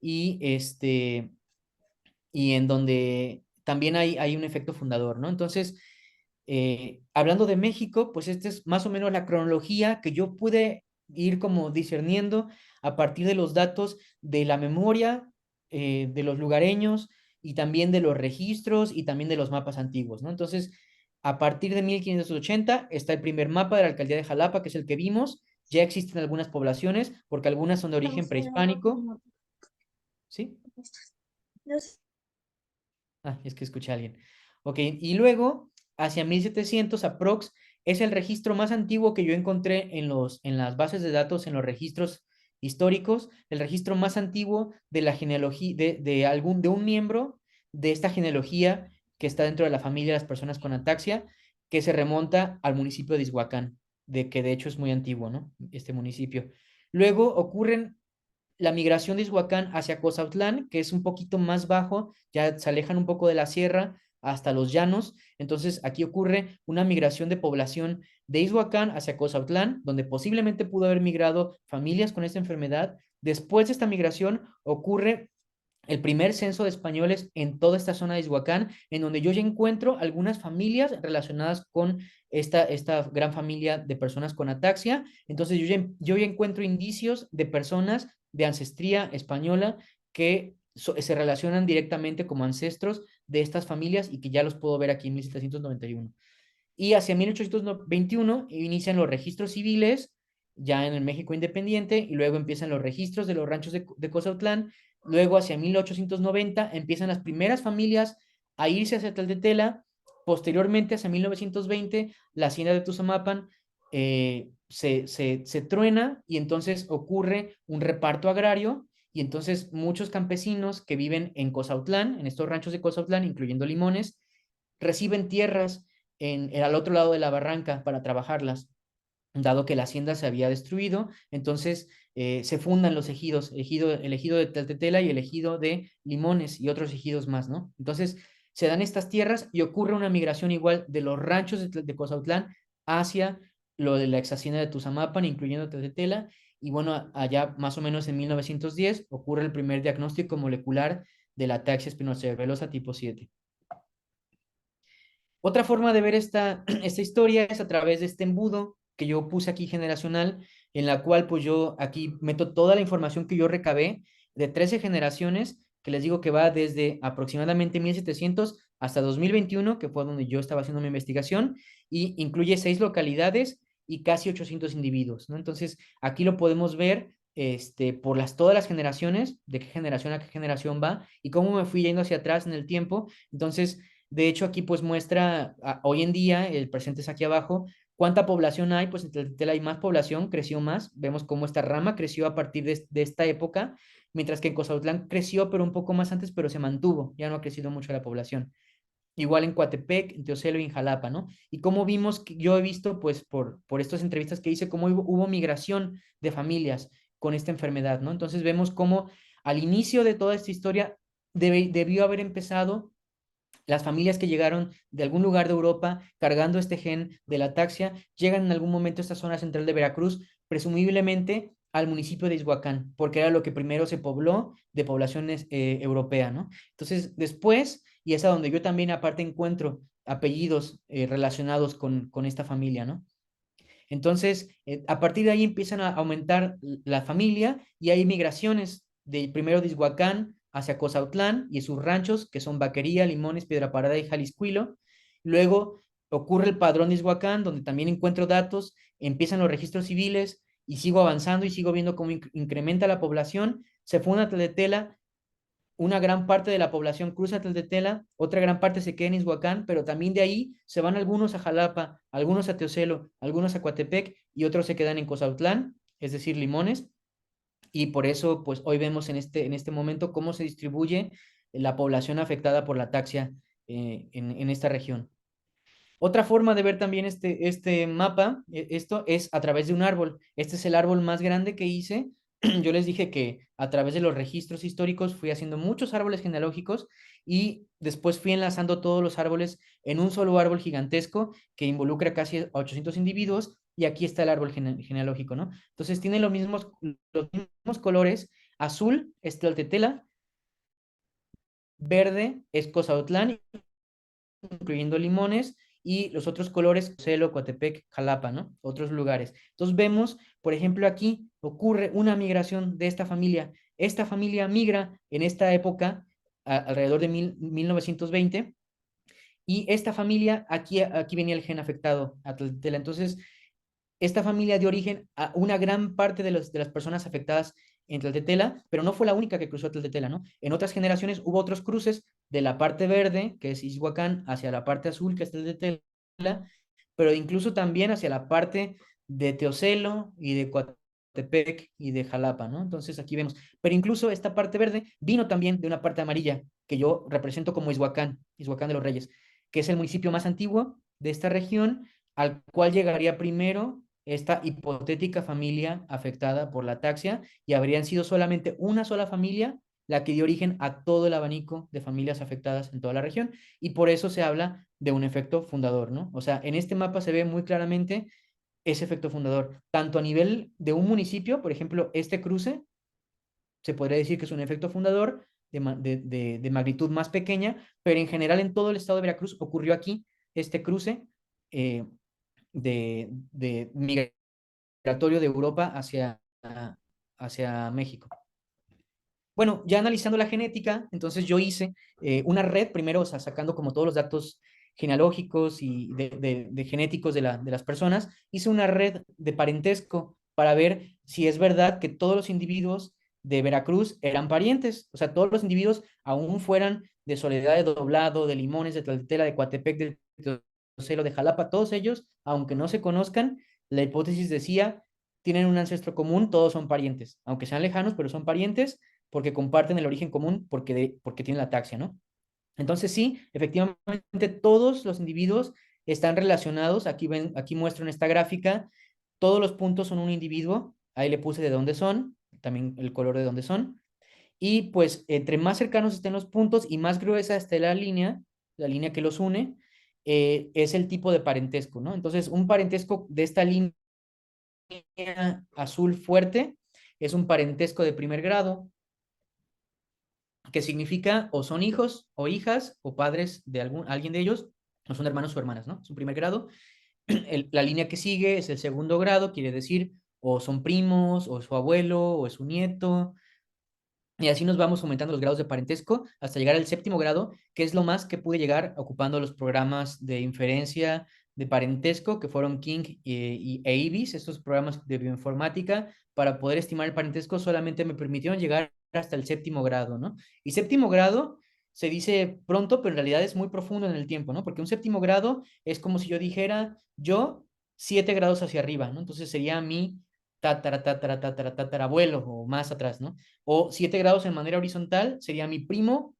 y, y en donde también hay un efecto fundador, ¿no? Entonces, hablando de México, pues esta es más o menos la cronología que yo pude ir como discerniendo a partir de los datos de la memoria de los lugareños y también de los registros y también de los mapas antiguos, ¿no? Entonces, a partir de 1580 está el primer mapa de la alcaldía de Jalapa, que es el que vimos. Ya existen algunas poblaciones, porque algunas son de origen prehispánico, ¿sí? Ah, es que escuché a alguien. Ok, y luego, hacia 1700 aprox, es el registro más antiguo que yo encontré en las bases de datos, en los registros históricos, el registro más antiguo de la genealogía, de un miembro de esta genealogía que está dentro de la familia de las personas con ataxia, que se remonta al municipio de Izhuacán, que de hecho es muy antiguo, ¿no? Este municipio. Luego ocurren la migración de Izhuacán hacia Cozautlán, que es un poquito más bajo, ya se alejan un poco de la sierra hasta los llanos. Entonces aquí ocurre una migración de población de Izhuacán hacia Cozautlán, donde posiblemente pudo haber migrado familias con esta enfermedad. Después de esta migración ocurre el primer censo de españoles en toda esta zona de Izhuacán, en donde yo ya encuentro algunas familias relacionadas con esta gran familia de personas con ataxia. Entonces yo ya encuentro indicios de personas de ancestría española que se relacionan directamente como ancestros de estas familias y que ya los puedo ver aquí en 1791. Y hacia 1821 inician los registros civiles, ya en el México independiente, y luego empiezan los registros de los ranchos de Cozautlán. Luego, hacia 1890, empiezan las primeras familias a irse hacia Tlaltetela. Posteriormente, hacia 1920, la hacienda de Tuzamapan se truena y entonces ocurre un reparto agrario. Y entonces muchos campesinos que viven en Cozautlán, en estos ranchos de Cozautlán, incluyendo Limones, reciben tierras al otro lado de la barranca para trabajarlas, dado que la hacienda se había destruido. Entonces se fundan los ejidos, el ejido de Tlaltetela y el ejido de Limones y otros ejidos más, ¿no? Entonces se dan estas tierras y ocurre una migración igual de los ranchos de Cozautlán hacia lo de la ex hacienda de Tuzamapan, incluyendo Tlaltetela. Y bueno, allá más o menos en 1910 ocurre el primer diagnóstico molecular de la ataxia espinocerebelosa tipo 7. Otra forma de ver esta historia es a través de este embudo que yo puse aquí generacional, en la cual pues yo aquí meto toda la información que yo recabé de 13 generaciones, que les digo que va desde aproximadamente 1700 hasta 2021, que fue donde yo estaba haciendo mi investigación, y incluye 6 localidades y casi 800 individuos, ¿no? Entonces, aquí lo podemos ver por todas las generaciones, de qué generación a qué generación va, y cómo me fui yendo hacia atrás en el tiempo. Entonces, de hecho, aquí pues muestra hoy en día, el presente es aquí abajo, cuánta población hay. Pues en Tlaltetela hay más población, creció más. Vemos cómo esta rama creció a partir de esta época, mientras que en Cozautlán creció, pero un poco más antes, pero se mantuvo, ya no ha crecido mucho la población. Igual en Coatepec, en Teocelo y en Jalapa, ¿no? Y como vimos, yo he visto, pues por estas entrevistas que hice, cómo hubo migración de familias con esta enfermedad, ¿no? Entonces vemos cómo al inicio de toda esta historia debió haber empezado las familias que llegaron de algún lugar de Europa cargando este gen de la ataxia, llegan en algún momento a esta zona central de Veracruz, presumiblemente al municipio de Izhuacán, porque era lo que primero se pobló de poblaciones europea, ¿no? Entonces, después, y es a donde yo también aparte encuentro apellidos relacionados con esta familia, ¿no? Entonces, a partir de ahí empiezan a aumentar la familia y hay migraciones primero de Izhuacán hacia Cozautlán y sus ranchos, que son Vaquería, Limones, Piedra Parada y Jaliscuilo. Luego ocurre el padrón de Izhuacán, donde también encuentro datos, empiezan los registros civiles y sigo avanzando y sigo viendo cómo incrementa la población. Se funda Tlaltetela, una gran parte de la población cruza Tlaltetela, otra gran parte se queda en Izhuacán, pero también de ahí se van algunos a Jalapa, algunos a Teocelo, algunos a Coatepec y otros se quedan en Cozautlán, es decir, Limones. Y por eso, pues hoy vemos en este momento cómo se distribuye la población afectada por la ataxia en esta región. Otra forma de ver también este mapa, esto es a través de un árbol. Este es el árbol más grande que hice. Yo les dije que a través de los registros históricos fui haciendo muchos árboles genealógicos y después fui enlazando todos los árboles en un solo árbol gigantesco que involucra casi a 800 individuos y aquí está el árbol genealógico, ¿no? Entonces tiene los mismos colores. Azul es Tlaltetela, verde es Cozautlán, incluyendo Limones, y los otros colores, Celo, Coatepec, Jalapa, ¿no? Otros lugares. Entonces vemos, por ejemplo, aquí ocurre una migración de esta familia. Esta familia migra en esta época, alrededor de 1920, y esta familia, aquí venía el gen afectado a Tlaltetela. Entonces, esta familia dio origen a una gran parte de las personas afectadas en Tlaltetela, pero no fue la única que cruzó Tlaltetela, ¿no? En otras generaciones hubo otros cruces de la parte verde, que es Izhuacán, hacia la parte azul, que es Tlaltetela, pero incluso también hacia la parte de Teocelo y de Coatepec y de Jalapa, ¿no? Entonces aquí vemos, pero incluso esta parte verde vino también de una parte amarilla, que yo represento como Izhuacán, Izhuacán de los Reyes, que es el municipio más antiguo de esta región, al cual llegaría primero esta hipotética familia afectada por la ataxia y habrían sido solamente una sola familia la que dio origen a todo el abanico de familias afectadas en toda la región y por eso se habla de un efecto fundador, ¿no? O sea, en este mapa se ve muy claramente ese efecto fundador, tanto a nivel de un municipio, por ejemplo, este cruce, se podría decir que es un efecto fundador, de magnitud más pequeña, pero en general en todo el estado de Veracruz ocurrió aquí este cruce eh, de migratorio de Europa hacia México. Bueno, ya analizando la genética, entonces yo hice una red, primero, o sea, sacando como todos los datos genealógicos y de genéticos de las personas, hice una red de parentesco para ver si es verdad que todos los individuos de Veracruz eran parientes, o sea, todos los individuos, aún fueran de Soledad de Doblado, de Limones, de Tlaltela, de Coatepec, de Teocelo, de Jalapa, todos ellos, aunque no se conozcan, la hipótesis decía, tienen un ancestro común, todos son parientes, aunque sean lejanos, pero son parientes porque comparten el origen común, porque tienen la taxia, ¿no? Entonces sí, efectivamente todos los individuos están relacionados. Aquí ven, aquí muestro en esta gráfica, todos los puntos son un individuo. Ahí le puse de dónde son, también el color de dónde son. Y pues entre más cercanos estén los puntos y más gruesa esté la línea que los une, es el tipo de parentesco, ¿no? Entonces, un parentesco de esta línea azul fuerte es un parentesco de primer grado, que significa o son hijos o hijas o padres de alguien de ellos, o son hermanos o hermanas, ¿no? Es un primer grado. La línea que sigue es el segundo grado, quiere decir o son primos, o es su abuelo, o es su nieto, y así nos vamos aumentando los grados de parentesco hasta llegar al séptimo grado, que es lo más que pude llegar ocupando los programas de inferencia de parentesco, que fueron King e IBIS, estos programas de bioinformática. Para poder estimar el parentesco solamente me permitieron llegar hasta el séptimo grado, ¿no? Y séptimo grado se dice pronto, pero en realidad es muy profundo en el tiempo, ¿no? Porque un séptimo grado es como si yo dijera, yo 7 grados hacia arriba, ¿no? Entonces sería mi tatarabuelo o más atrás, ¿no? O 7 grados en manera horizontal sería mi primo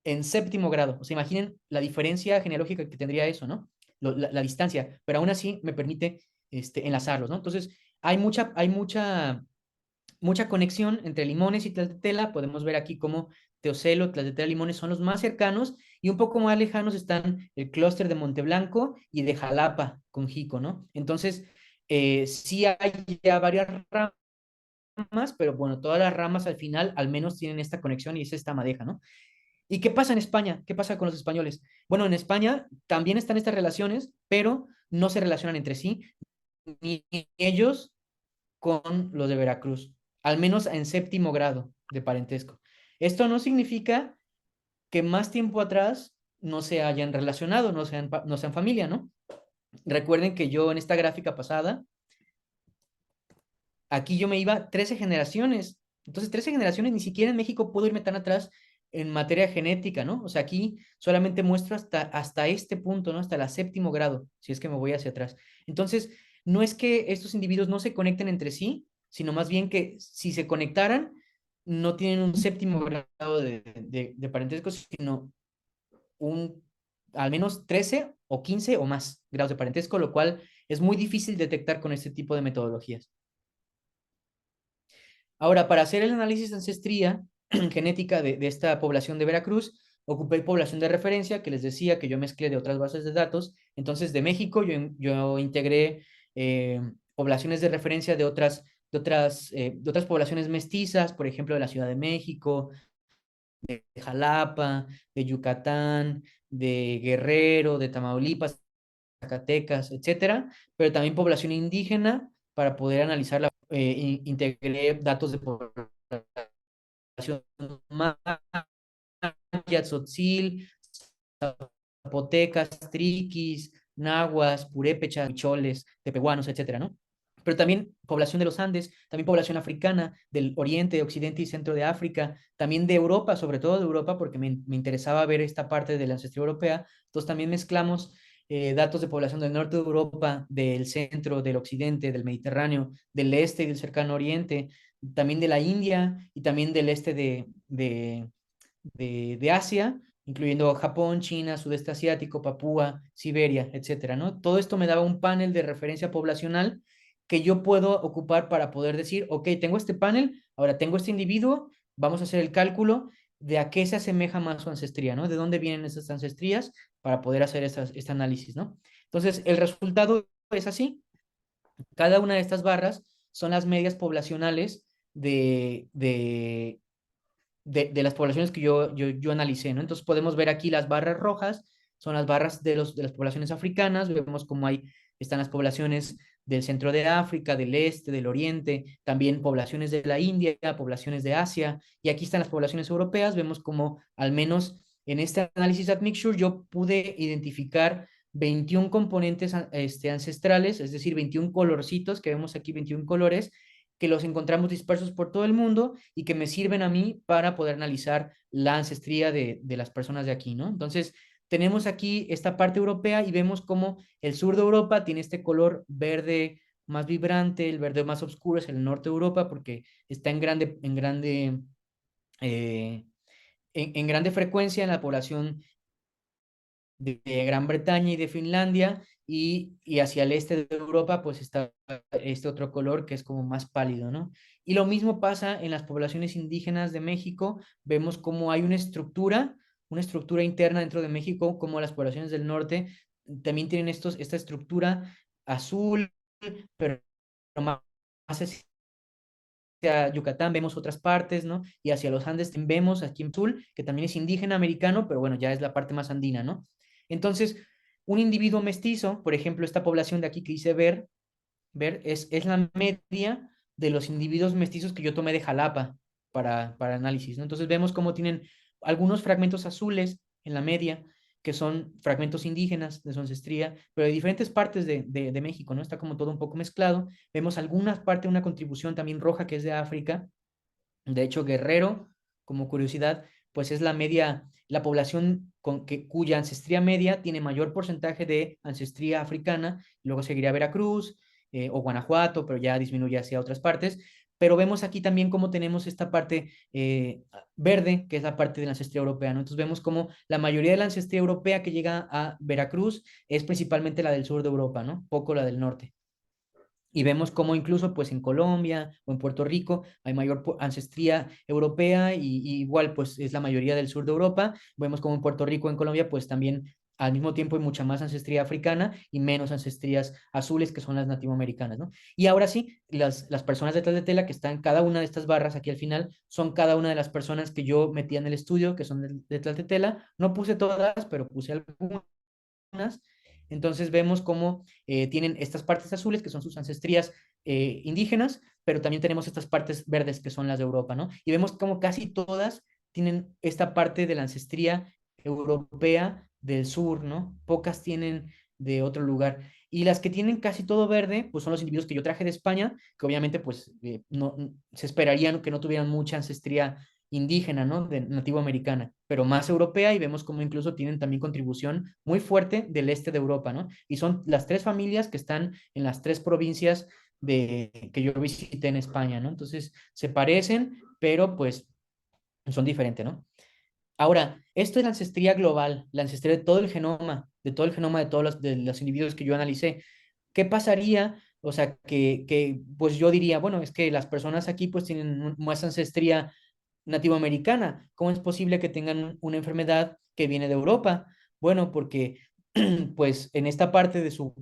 en séptimo grado. O sea, imaginen la diferencia genealógica que tendría eso, ¿no? La distancia, pero aún así me permite enlazarlos, ¿no? Entonces, hay mucha conexión entre Limones y Tlaltetela. Podemos ver aquí cómo Teocelo, Tlaltetela, Limones son los más cercanos, y un poco más lejanos están el clúster de Monteblanco y de Jalapa con Jico, ¿no? Entonces, sí hay ya varias ramas, pero bueno, todas las ramas al final al menos tienen esta conexión y es esta madeja, ¿no? ¿Y qué pasa en España? ¿Qué pasa con los españoles? Bueno, en España también están estas relaciones, pero no se relacionan entre sí, ni ellos con los de Veracruz, al menos en séptimo grado de parentesco. Esto no significa que más tiempo atrás no se hayan relacionado, no sean familia, ¿no? Recuerden que yo en esta gráfica pasada, aquí yo me iba 13 generaciones. Entonces, 13 generaciones, ni siquiera en México puedo irme tan atrás en materia genética, ¿no? O sea, aquí solamente muestro hasta este punto, ¿no? Hasta el séptimo grado, si es que me voy hacia atrás. Entonces, no es que estos individuos no se conecten entre sí, sino más bien que si se conectaran, no tienen un séptimo grado de parentesco, sino un, al menos 13 o 15 o más grados de parentesco, lo cual es muy difícil detectar con este tipo de metodologías. Ahora, para hacer el análisis de ancestría genética de esta población de Veracruz, ocupé población de referencia, que les decía que yo mezclé de otras bases de datos. Entonces, de México, yo integré poblaciones de referencia de otras poblaciones mestizas, por ejemplo, de la Ciudad de México, de Jalapa, de Yucatán, de Guerrero, de Tamaulipas, Zacatecas, etcétera, pero también población indígena para poder analizar integré datos de población maya, tzotzil, zapotecas, triquis, nahuas, purépechas, huicholes, tepehuanos, etcétera, ¿no? Pero también población de los Andes, también población africana, del oriente, occidente y centro de África, también de Europa, sobre todo de Europa, porque me interesaba ver esta parte de la ancestría europea. Entonces también mezclamos datos de población del norte de Europa, del centro, del occidente, del Mediterráneo, del este y del cercano oriente, también de la India y también del este de Asia, incluyendo Japón, China, sudeste asiático, Papúa, Siberia, etcétera, ¿no? Todo esto me daba un panel de referencia poblacional que yo puedo ocupar para poder decir, ok, tengo este panel, ahora tengo este individuo, vamos a hacer el cálculo de a qué se asemeja más su ancestría, ¿no? De dónde vienen esas ancestrías para poder hacer este análisis, ¿no? Entonces, el resultado es así. Cada una de estas barras son las medias poblacionales de de las poblaciones que yo analicé, ¿no? Entonces podemos ver aquí las barras rojas, son las barras de las poblaciones africanas, vemos cómo están las poblaciones del centro de África, del este, del oriente, también poblaciones de la India, poblaciones de Asia, y aquí están las poblaciones europeas, vemos cómo al menos en este análisis admixture yo pude identificar 21 componentes ancestrales, es decir, 21 colorcitos, que vemos aquí 21 colores, que los encontramos dispersos por todo el mundo y que me sirven a mí para poder analizar la ancestría de las personas de aquí, ¿no? Entonces, tenemos aquí esta parte europea y vemos cómo el sur de Europa tiene este color verde más vibrante, el verde más oscuro es el norte de Europa porque está eh, en grande frecuencia en la población de Gran Bretaña y de Finlandia, y hacia el este de Europa, pues está este otro color que es como más pálido, ¿no? Y lo mismo pasa en las poblaciones indígenas de México, vemos cómo hay una estructura interna dentro de México, como las poblaciones del norte también tienen esta estructura azul, pero más hacia Yucatán vemos otras partes, ¿no? Y hacia los Andes vemos aquí en Tul, que también es indígena americano, pero bueno, ya es la parte más andina, ¿no? Entonces, un individuo mestizo, por ejemplo, esta población de aquí que dice ver es la media de los individuos mestizos que yo tomé de Jalapa para análisis, ¿no? Entonces vemos cómo tienen algunos fragmentos azules en la media, que son fragmentos indígenas de su ancestría, pero de diferentes partes de México, ¿no? Está como todo un poco mezclado. Vemos algunas partes, una contribución también roja que es de África. De hecho, Guerrero, como curiosidad, pues es la media, la población cuya ancestría media tiene mayor porcentaje de ancestría africana, luego seguiría Veracruz o Guanajuato, pero ya disminuye hacia otras partes. Pero vemos aquí también cómo tenemos esta parte verde, que es la parte de la ancestría europea, ¿no? Entonces vemos cómo la mayoría de la ancestría europea que llega a Veracruz es principalmente la del sur de Europa, ¿no? Poco la del norte. Y vemos cómo incluso pues en Colombia o en Puerto Rico hay mayor ancestría europea y igual pues es la mayoría del sur de Europa. Vemos como en Puerto Rico, en Colombia pues también al mismo tiempo hay mucha más ancestría africana y menos ancestrías azules que son las nativoamericanas, ¿no? Y ahora sí, las personas detrás de tela que están cada una de estas barras aquí al final son cada una de las personas que yo metía en el estudio que son detrás de tela. No puse todas, pero puse algunas. Entonces vemos cómo tienen estas partes azules que son sus ancestrías indígenas, pero también tenemos estas partes verdes que son las de Europa, ¿no? Y vemos cómo casi todas tienen esta parte de la ancestría europea del sur, ¿no? Pocas tienen de otro lugar. Y las que tienen casi todo verde, pues son los individuos que yo traje de España, que obviamente pues no, se esperarían que no tuvieran mucha ancestría indígena, ¿no? De nativo americana, pero más europea y vemos como incluso tienen también contribución muy fuerte del este de Europa, ¿no? Y son las tres familias que están en las tres provincias que yo visité en España, ¿no? Entonces se parecen, pero pues son diferentes, ¿no? Ahora, esto es la ancestría global, la ancestría de todo el genoma de los individuos que yo analicé. ¿Qué pasaría? O sea, pues yo diría, bueno, es que las personas aquí pues tienen más ancestría nativoamericana. ¿Cómo es posible que tengan una enfermedad que viene de Europa? Bueno, porque pues en esta parte de su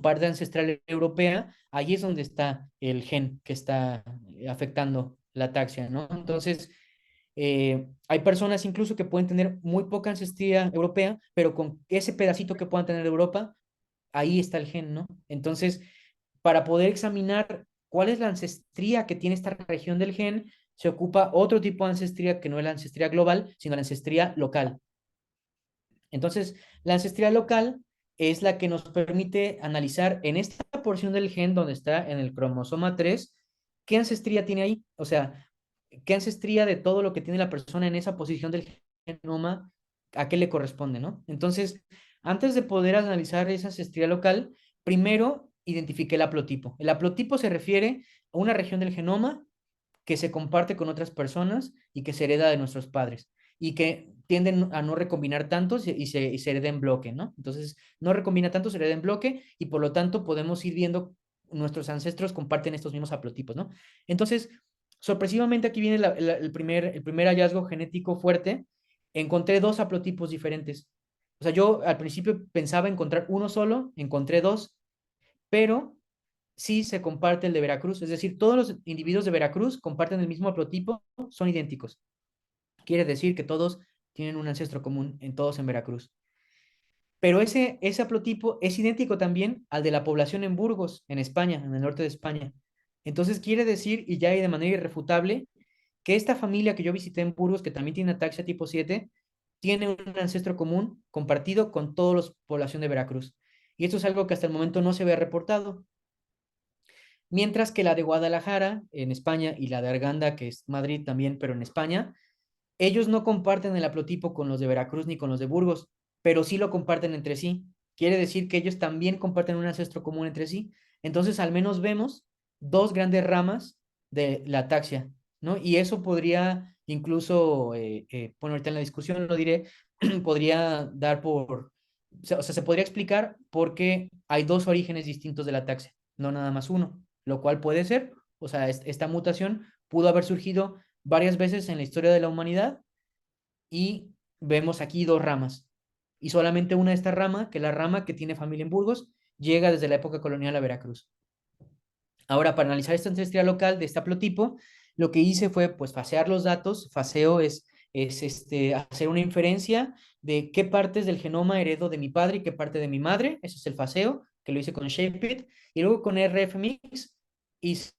parte ancestral europea, ahí es donde está el gen que está afectando la ataxia, ¿no? Entonces, hay personas incluso que pueden tener muy poca ancestría europea, pero con ese pedacito que puedan tener de Europa, ahí está el gen, ¿no? Entonces, para poder examinar cuál es la ancestría que tiene esta región del gen, se ocupa otro tipo de ancestría que no es la ancestría global, sino la ancestría local. Entonces, la ancestría local es la que nos permite analizar en esta porción del gen donde está en el cromosoma 3, qué ancestría tiene ahí, o sea, qué ancestría de todo lo que tiene la persona en esa posición del genoma, a qué le corresponde, ¿no? Entonces, antes de poder analizar esa ancestría local, primero identifiqué el haplotipo. El haplotipo se refiere a una región del genoma que se comparte con otras personas y que se hereda de nuestros padres y que tienden a no recombinar tanto y se hereda en bloque, ¿no? Entonces, no recombina tanto, se hereda en bloque y por lo tanto podemos ir viendo nuestros comparten estos mismos haplotipos, ¿no? Entonces, sorpresivamente aquí viene el primer hallazgo genético fuerte. Encontré dos haplotipos diferentes. O sea, yo al principio pensaba encontrar uno solo, encontré dos, pero sí se comparte el de Veracruz, es decir, todos los individuos de Veracruz comparten el mismo haplotipo, son idénticos. Quiere decir que todos tienen un ancestro común, todos en Veracruz. Pero ese haplotipo es idéntico también al de la población en Burgos, en España, en el norte de España. Entonces quiere decir, y ya hay de manera irrefutable, que esta familia que yo visité en Burgos, que también tiene ataxia tipo 7, tiene un ancestro común compartido con toda la población de Veracruz. Y esto es algo que hasta el momento no se había reportado. Mientras que la de Guadalajara, en España, y la de Arganda, que es Madrid también, pero en España, ellos no comparten el haplotipo con los de Veracruz ni con los de Burgos, pero sí lo comparten entre sí. Quiere decir que ellos también comparten un ancestro común entre sí. Entonces, al menos vemos dos grandes ramas de la ataxia, ¿no? Y eso podría incluso, bueno, ahorita en la discusión lo diré, podría dar por, o sea, se podría explicar por qué hay dos orígenes distintos de la ataxia, no nada más uno, lo cual puede ser, o sea, esta mutación pudo haber surgido varias veces en la historia de la humanidad y vemos aquí dos ramas. Y solamente una de estas ramas, que es la rama que tiene familia en Burgos, llega desde la época colonial a Veracruz. Ahora, para analizar esta ancestría local de este haplotipo, lo que hice fue pues fasear los datos. Faseo es hacer una inferencia de qué partes del genoma heredo de mi padre y qué parte de mi madre. Eso es el faseo, que lo hice con ShapeIt. Y luego con RFMix hice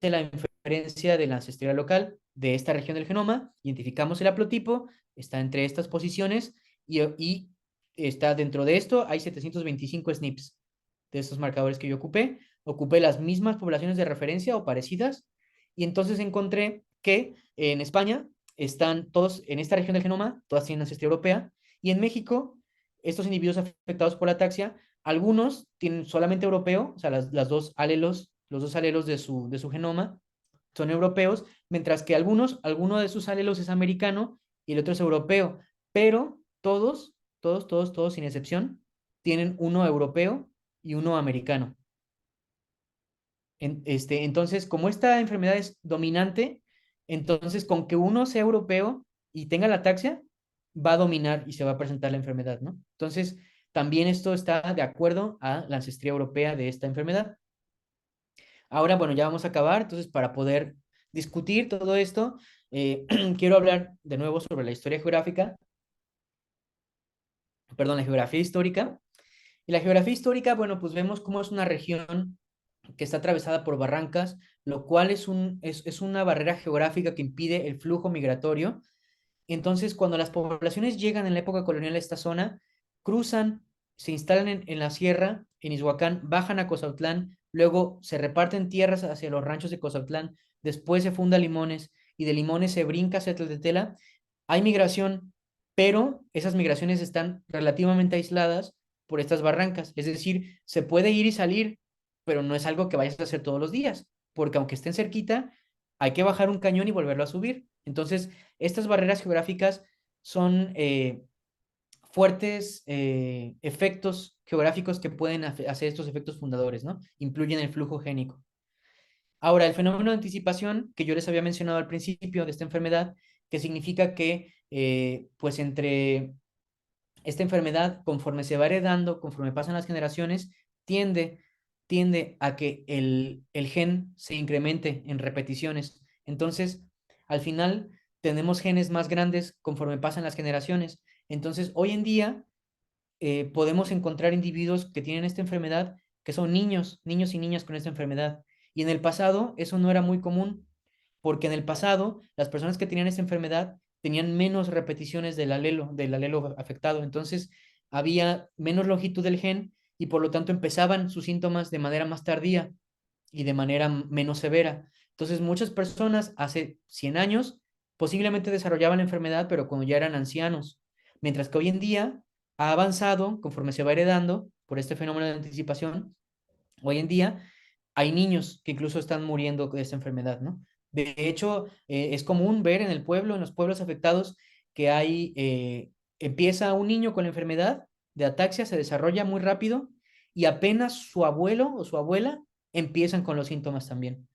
la inferencia de la ancestría local de esta región del genoma. Identificamos el haplotipo, está entre estas posiciones y está dentro de esto. Hay 725 SNPs de estos marcadores que yo ocupé las mismas poblaciones de referencia o parecidas, y entonces encontré que en España están todos en esta región del genoma, todas tienen ancestría europea, y en México, estos individuos afectados por la ataxia, algunos tienen solamente europeo, o sea, las dos alelos, los dos alelos de su genoma son europeos, mientras que alguno de sus alelos es americano y el otro es europeo, pero todos, sin excepción, tienen uno europeo y uno americano. Entonces, como esta enfermedad es dominante, entonces con que uno sea europeo y tenga la ataxia, va a dominar y se va a presentar la enfermedad, ¿no? Entonces, también esto está de acuerdo a la ancestría europea de esta enfermedad. Ahora, bueno, ya vamos a acabar, entonces para poder discutir todo esto, quiero hablar de nuevo sobre la historia geográfica, perdón, la geografía histórica. Y la geografía histórica, bueno, pues vemos cómo es una región que está atravesada por barrancas, lo cual es una barrera geográfica que impide el flujo migratorio. Entonces, cuando las poblaciones llegan en la época colonial a esta zona, cruzan, se instalan en la sierra, en Izhuacán, bajan a Cozautlán, luego se reparten tierras hacia los ranchos de Cozautlán, después se funda Limones y de Limones se brinca hacia Tlaltetela. Hay migración, pero esas migraciones están relativamente aisladas por estas barrancas, es decir, se puede ir y salir, pero no es algo que vayas a hacer todos los días, porque aunque estén cerquita, hay que bajar un cañón y volverlo a subir. Entonces, estas barreras geográficas son fuertes efectos geográficos que pueden hacer estos efectos fundadores, ¿no? Influyen en el flujo génico. Ahora, el fenómeno de anticipación que yo les había mencionado al principio de esta enfermedad, que significa que, pues entre esta enfermedad, conforme se va heredando, conforme pasan las generaciones, tiende, tiende a que el gen se incremente en repeticiones. Entonces, al final, tenemos genes más grandes conforme pasan las generaciones. Entonces, hoy en día, podemos encontrar individuos que tienen esta enfermedad, que son niños y niñas con esta enfermedad. Y en el pasado, eso no era muy común, porque en el pasado, las personas que tenían esta enfermedad tenían menos repeticiones del alelo afectado. Entonces, había menos longitud del gen y por lo tanto empezaban sus síntomas de manera más tardía y de manera menos severa. Entonces, muchas personas hace 100 años posiblemente desarrollaban la enfermedad, pero cuando ya eran ancianos. Mientras que hoy en día ha avanzado conforme se va heredando por este fenómeno de anticipación. Hoy en día hay niños que incluso están muriendo de esta enfermedad, ¿no? De hecho, es común ver en el pueblo, en los pueblos afectados, que empieza un niño con la enfermedad de ataxia, se desarrolla muy rápido y apenas su abuelo o su abuela empiezan con los síntomas también.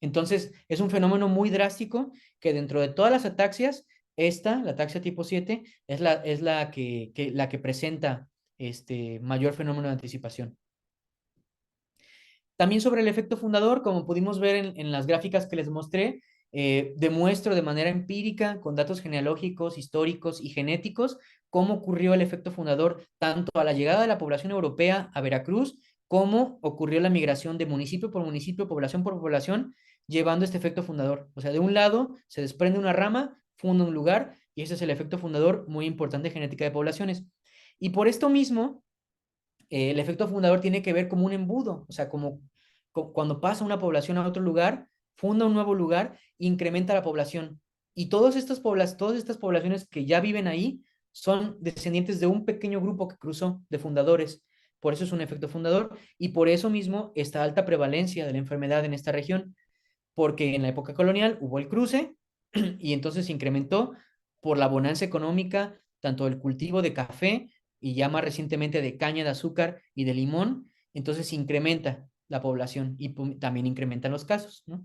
Entonces, es un fenómeno muy drástico que dentro de todas las ataxias, la ataxia tipo 7, es la que presenta este mayor fenómeno de anticipación. También sobre el efecto fundador, como pudimos ver en las gráficas que les mostré, demuestro de manera empírica, con datos genealógicos, históricos y genéticos, cómo ocurrió el efecto fundador tanto a la llegada de la población europea a Veracruz, como ocurrió la migración de municipio por municipio, población por población, llevando este efecto fundador. O sea, de un lado se desprende una rama, funda un lugar, y ese es el efecto fundador muy importante en genética de poblaciones. Y por esto mismo, el efecto fundador tiene que ver como un embudo, o sea, como cuando pasa una población a otro lugar, funda un nuevo lugar, incrementa la población. Y todas estas poblaciones que ya viven ahí son descendientes de un pequeño grupo que cruzó de fundadores. Por eso es un efecto fundador y por eso mismo esta alta prevalencia de la enfermedad en esta región, porque en la época colonial hubo el cruce y entonces se incrementó por la bonanza económica, tanto del cultivo de café y ya más recientemente de caña de azúcar y de limón, entonces se incrementa la población y también incrementan los casos, ¿no?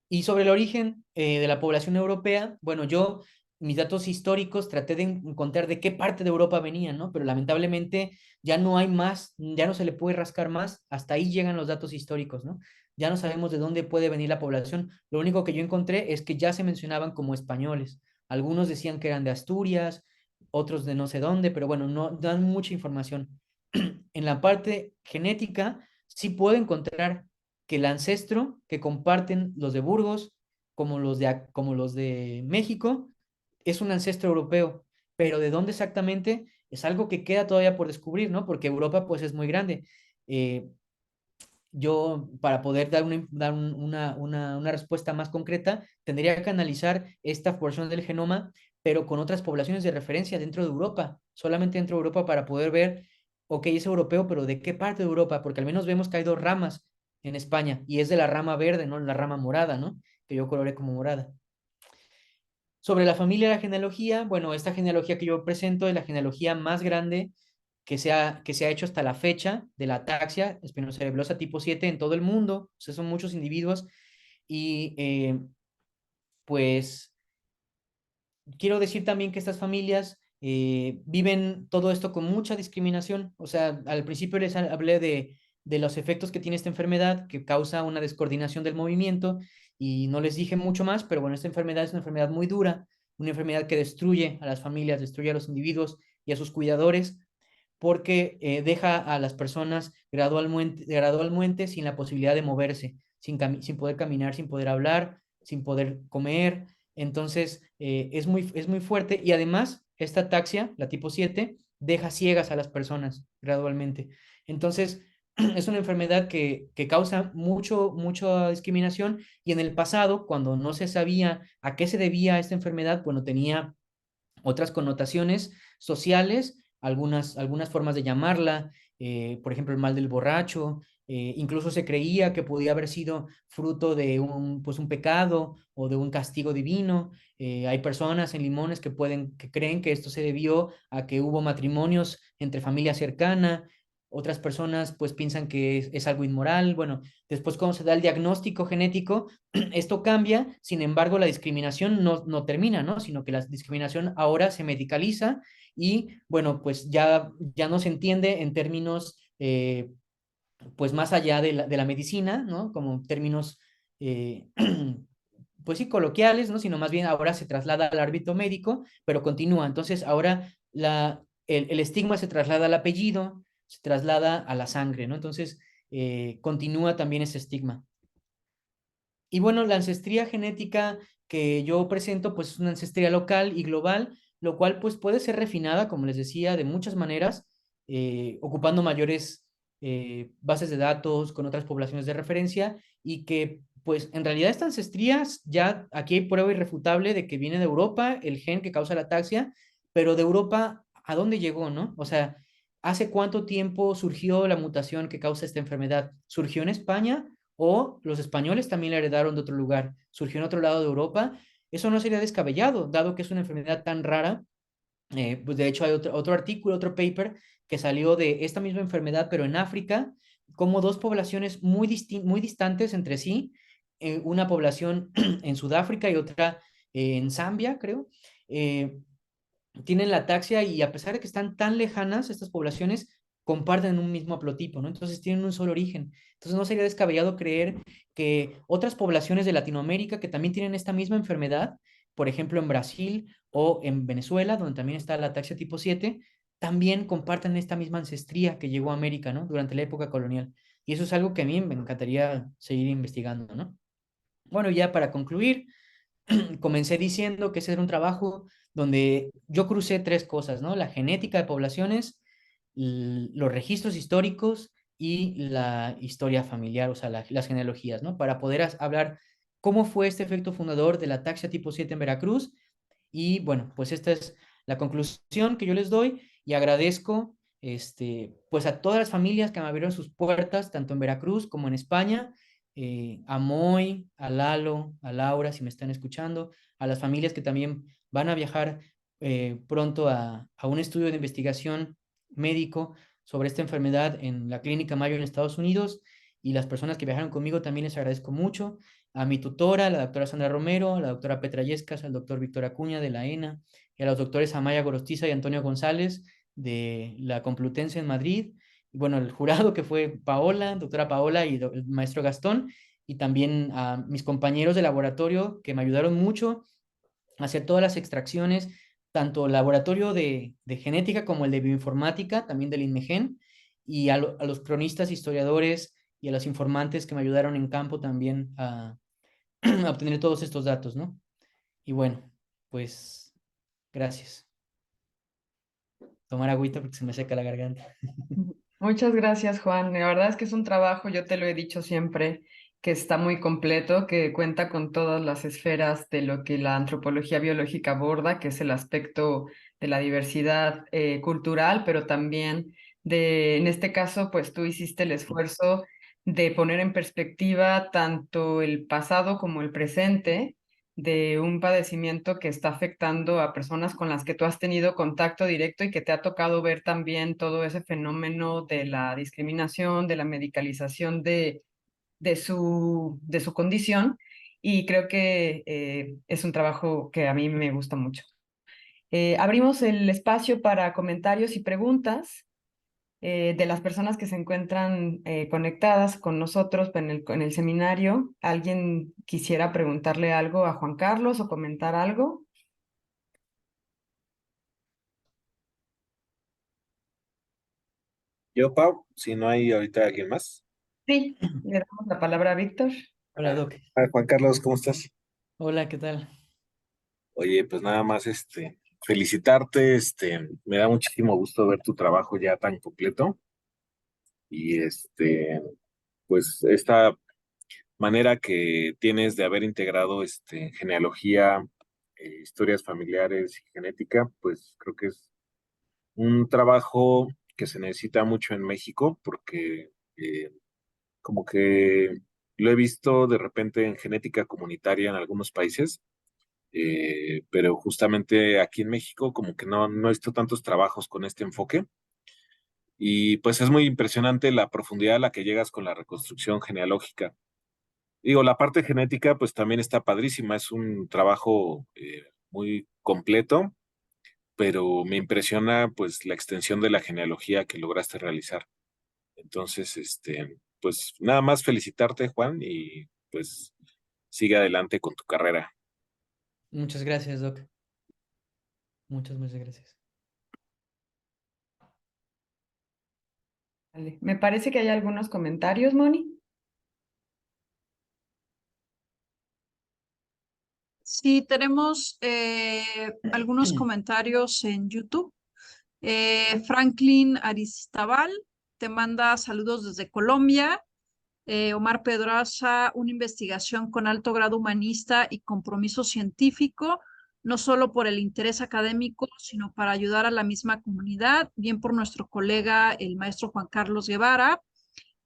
Y sobre el origen de la población europea, bueno, yo, mis datos históricos, traté de encontrar de qué parte de Europa venían, ¿no? Pero lamentablemente ya no hay más, ya no se le puede rascar más, hasta ahí llegan los datos históricos, ¿no? Ya no sabemos de dónde puede venir la población. Lo único que yo encontré es que ya se mencionaban como españoles. Algunos decían que eran de Asturias, otros de no sé dónde, pero bueno, no dan mucha información. En la parte genética sí puedo encontrar que el ancestro que comparten los de Burgos como los de México es un ancestro europeo, pero de dónde exactamente es algo que queda todavía por descubrir, ¿no? Porque Europa pues es muy grande. Eh, yo para poder dar, una respuesta más concreta, tendría que analizar esta porción del genoma, pero con otras poblaciones de referencia dentro de Europa, solamente dentro de Europa para poder ver, ok, es europeo, pero ¿de qué parte de Europa? Porque al menos vemos que hay dos ramas en España y es de la rama verde, no la rama morada, ¿no? Que yo coloré como morada. Sobre la familia y la genealogía, bueno, esta genealogía que yo presento es la genealogía más grande que se ha hecho hasta la fecha de la ataxia espinocerebrosa tipo 7 en todo el mundo. O sea, son muchos individuos y pues quiero decir también que estas familias viven todo esto con mucha discriminación. O sea, al principio les hablé de los efectos que tiene esta enfermedad, que causa una descoordinación del movimiento, y no les dije mucho más, pero bueno, esta enfermedad es una enfermedad muy dura, una enfermedad que destruye a las familias, destruye a los individuos y a sus cuidadores, porque deja a las personas gradualmente sin la posibilidad de moverse, sin poder caminar, sin poder hablar, sin poder comer. Entonces, es muy fuerte y además esta ataxia, la tipo 7, deja ciegas a las personas gradualmente. Entonces, es una enfermedad que causa mucha discriminación y en el pasado, cuando no se sabía a qué se debía esta enfermedad, bueno, tenía otras connotaciones sociales, algunas formas de llamarla, por ejemplo, el mal del borracho, incluso se creía que podía haber sido fruto de pues un pecado o de un castigo divino. Hay personas en Limones que creen que esto se debió a que hubo matrimonios entre familia cercana. Otras personas pues piensan que es algo inmoral. Bueno, después cuando se da el diagnóstico genético, esto cambia, sin embargo, la discriminación no termina, ¿no? Sino que la discriminación ahora se medicaliza y, bueno, pues ya no se entiende en términos, pues más allá de la medicina, ¿no? Como términos, eh, pues sí, coloquiales, ¿no? Sino más bien ahora se traslada al árbitro médico, pero continúa. Entonces, ahora el estigma se traslada al apellido, se traslada a la sangre, ¿no? Entonces, continúa también ese estigma. Y bueno, la ancestría genética que yo presento, pues es una ancestría local y global, lo cual pues puede ser refinada, como les decía, de muchas maneras, ocupando mayores bases de datos con otras poblaciones de referencia y que pues en realidad esta ancestría ya aquí hay prueba irrefutable de que viene de Europa, el gen que causa la ataxia, pero de Europa, ¿a dónde llegó, no? O sea, ¿hace cuánto tiempo surgió la mutación que causa esta enfermedad? ¿Surgió en España? O los españoles también la heredaron de otro lugar, surgió en otro lado de Europa. Eso no sería descabellado, dado que es una enfermedad tan rara. Pues de hecho hay otro artículo, otro paper que salió de esta misma enfermedad, pero en África, como dos poblaciones muy distantes entre sí, una población en Sudáfrica y otra en Zambia, creo, tienen la ataxia y a pesar de que están tan lejanas estas poblaciones, comparten un mismo haplotipo, ¿no? Entonces tienen un solo origen. Entonces no sería descabellado creer que otras poblaciones de Latinoamérica que también tienen esta misma enfermedad, por ejemplo en Brasil o en Venezuela, donde también está la ataxia tipo 7, también comparten esta misma ancestría que llegó a América, ¿no? Durante la época colonial. Y eso es algo que a mí me encantaría seguir investigando, ¿no? Bueno, ya para concluir, comencé diciendo que ese era un trabajo donde yo crucé tres cosas, ¿no? La genética de poblaciones, los registros históricos y la historia familiar, o sea, las genealogías, ¿no? Para poder hablar cómo fue este efecto fundador de la ataxia tipo 7 en Veracruz. Y bueno, pues esta es la conclusión que yo les doy y agradezco pues a todas las familias que me abrieron sus puertas, tanto en Veracruz como en España, a Moy, a Lalo, a Laura, si me están escuchando, a las familias que también van a viajar pronto a un estudio de investigación médico sobre esta enfermedad en la Clínica Mayo en Estados Unidos, y las personas que viajaron conmigo también les agradezco mucho, a mi tutora, la doctora Sandra Romero, a la doctora Petra Yescas, al doctor Víctor Acuña de la ENA, y a los doctores Amaya Gorostiza y Antonio González de la Complutense en Madrid, y bueno, el jurado que fue Paola, doctora Paola y el maestro Gastón, y también a mis compañeros de laboratorio que me ayudaron mucho a hacer todas las extracciones, tanto el laboratorio de genética como el de bioinformática, también del INMEGEN, y a los cronistas, historiadores y a los informantes que me ayudaron en campo también a obtener todos estos datos, ¿no? Y bueno, pues gracias. Tomar agüita porque se me seca la garganta. Muchas gracias, Juan. La verdad es que es un trabajo, yo te lo he dicho siempre, que está muy completo, que cuenta con todas las esferas de lo que la antropología biológica aborda, que es el aspecto de la diversidad cultural, pero también en este caso, pues tú hiciste el esfuerzo de poner en perspectiva tanto el pasado como el presente de un padecimiento que está afectando a personas con las que tú has tenido contacto directo y que te ha tocado ver también todo ese fenómeno de la discriminación, de la medicalización de su condición. Y creo que es un trabajo que a mí me gusta mucho. Abrimos el espacio para comentarios y preguntas de las personas que se encuentran conectadas con nosotros en el seminario. ¿Alguien quisiera preguntarle algo a Juan Carlos o comentar algo? Yo, Pau, si no hay ahorita alguien más. Sí, le damos la palabra a Víctor. Hola, Doc. Juan Carlos, ¿cómo estás? Hola, ¿qué tal? Oye, pues nada más, felicitarte, me da muchísimo gusto ver tu trabajo ya tan completo y, pues esta manera que tienes de haber integrado, genealogía, historias familiares y genética, pues creo que es un trabajo que se necesita mucho en México porque como que lo he visto de repente en genética comunitaria en algunos países, pero justamente aquí en México como que no he visto tantos trabajos con este enfoque y pues es muy impresionante la profundidad a la que llegas con la reconstrucción genealógica. Digo, la parte genética pues también está padrísima, es un trabajo muy completo, pero me impresiona pues la extensión de la genealogía que lograste realizar. Entonces, pues nada más felicitarte, Juan, y pues sigue adelante con tu carrera. Muchas gracias, Doc. Muchas gracias. Vale. Me parece que hay algunos comentarios, Moni. Sí, tenemos algunos comentarios en YouTube. Franklin Aristabal te manda saludos desde Colombia. Omar Pedraza, una investigación con alto grado humanista y compromiso científico, no solo por el interés académico, sino para ayudar a la misma comunidad, bien por nuestro colega, el maestro Juan Carlos Guevara.